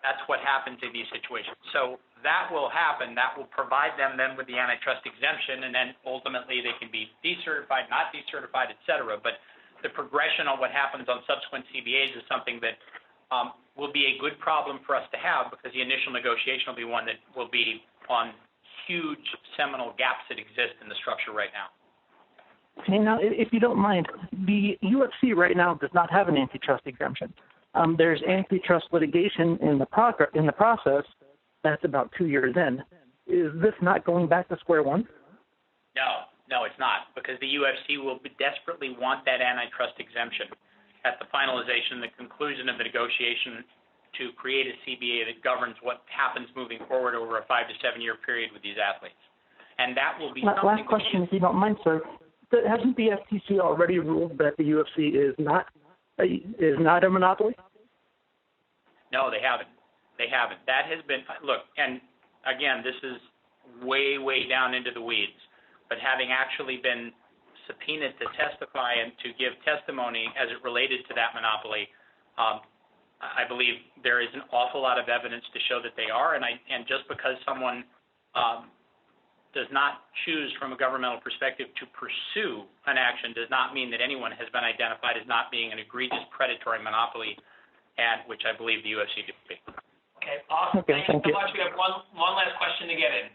That's what happens in these situations. So that will happen. That will provide them then with the antitrust exemption, and then ultimately they can be decertified, not decertified, et cetera. But the progression on what happens on subsequent CBAs is something that will be a good problem for us to have, because the initial negotiation will be one that will be on huge seminal gaps that exist in the structure right now. Okay, now, if you don't mind, the UFC right now does not have an antitrust exemption. There's antitrust litigation in the process that's about 2 years in. Is this not going back to square one? No, it's not, because the UFC will desperately want that antitrust exemption at the finalization, the conclusion of the negotiation to create a CBA that governs what happens moving forward over a 5 to 7 year period with these athletes. And that will be something. Last question, if you don't mind, sir. Hasn't the FTC already ruled that the UFC is not a monopoly? No, they haven't. That has been, look, and again, this is way, way down into the weeds, but having actually been subpoenaed to testify and to give testimony as it related to that monopoly, I believe there is an awful lot of evidence to show that they are, and just because someone does not choose from a governmental perspective to pursue an action does not mean that anyone has been identified as not being an egregious predatory monopoly, and which I believe the UFC do be. Okay, awesome. Okay, thank you so much. We have one last question to get in.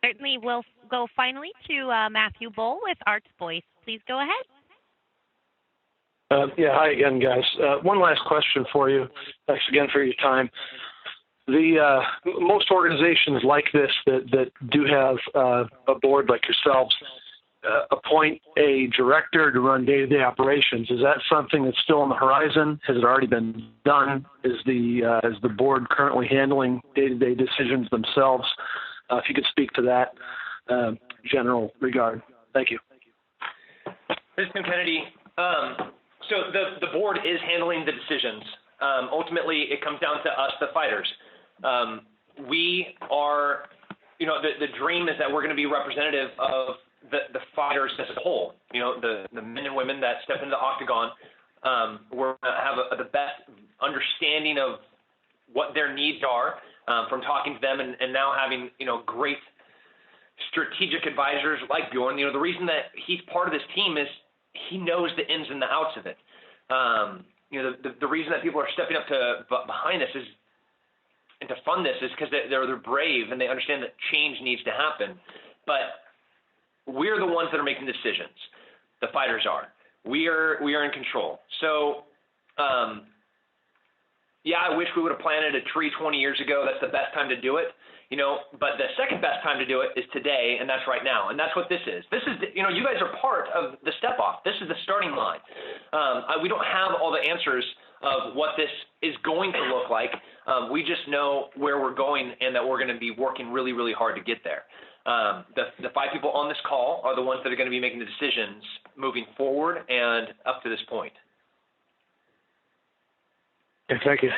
Certainly, we'll go finally to Matthew Bull with Arts Voice. Please go ahead. Hi again, guys. One last question for you. Thanks again for your time. Most organizations like this that do have a board like yourselves appoint a director to run day-to-day operations. Is that something that's still on the horizon? Has it already been done? Is the board currently handling day-to-day decisions themselves? If you could speak to that general regard. Thank you. This is Tim Kennedy. So the board is handling the decisions. Ultimately, it comes down to us, the fighters. We are, the dream is that we're going to be representative of the fighters as a whole. The men and women that step into the octagon. We're going to have the best understanding of what their needs are from talking to them, and now having great strategic advisors like Bjorn. The reason that he's part of this team is he knows the ins and the outs of it. The reason that people are stepping up behind this is, and to fund this, is because they're brave and they understand that change needs to happen. But we're the ones that are making decisions. The fighters are. We are in control. So, I wish we would have planted a tree 20 years ago. That's the best time to do it. But the second best time to do it is today, and that's right now. And that's what this is. This is, you guys are part of the step off. This is the starting line. We don't have all the answers of what this is going to look like. We just know where we're going and that we're going to be working really, really hard to get there. The 5 people on this call are the ones that are going to be making the decisions moving forward and up to this point. Yeah, thank you.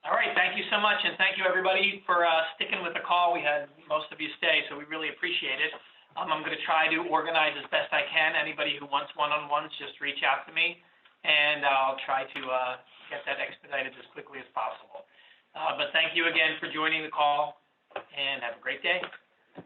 All right, thank you so much, and thank you everybody for sticking with the call. We had most of you stay, so we really appreciate it. I'm going to try to organize as best I can. Anybody who wants one-on-ones, just reach out to me, and I'll try to get that expedited as quickly as possible. But thank you again for joining the call, and have a great day.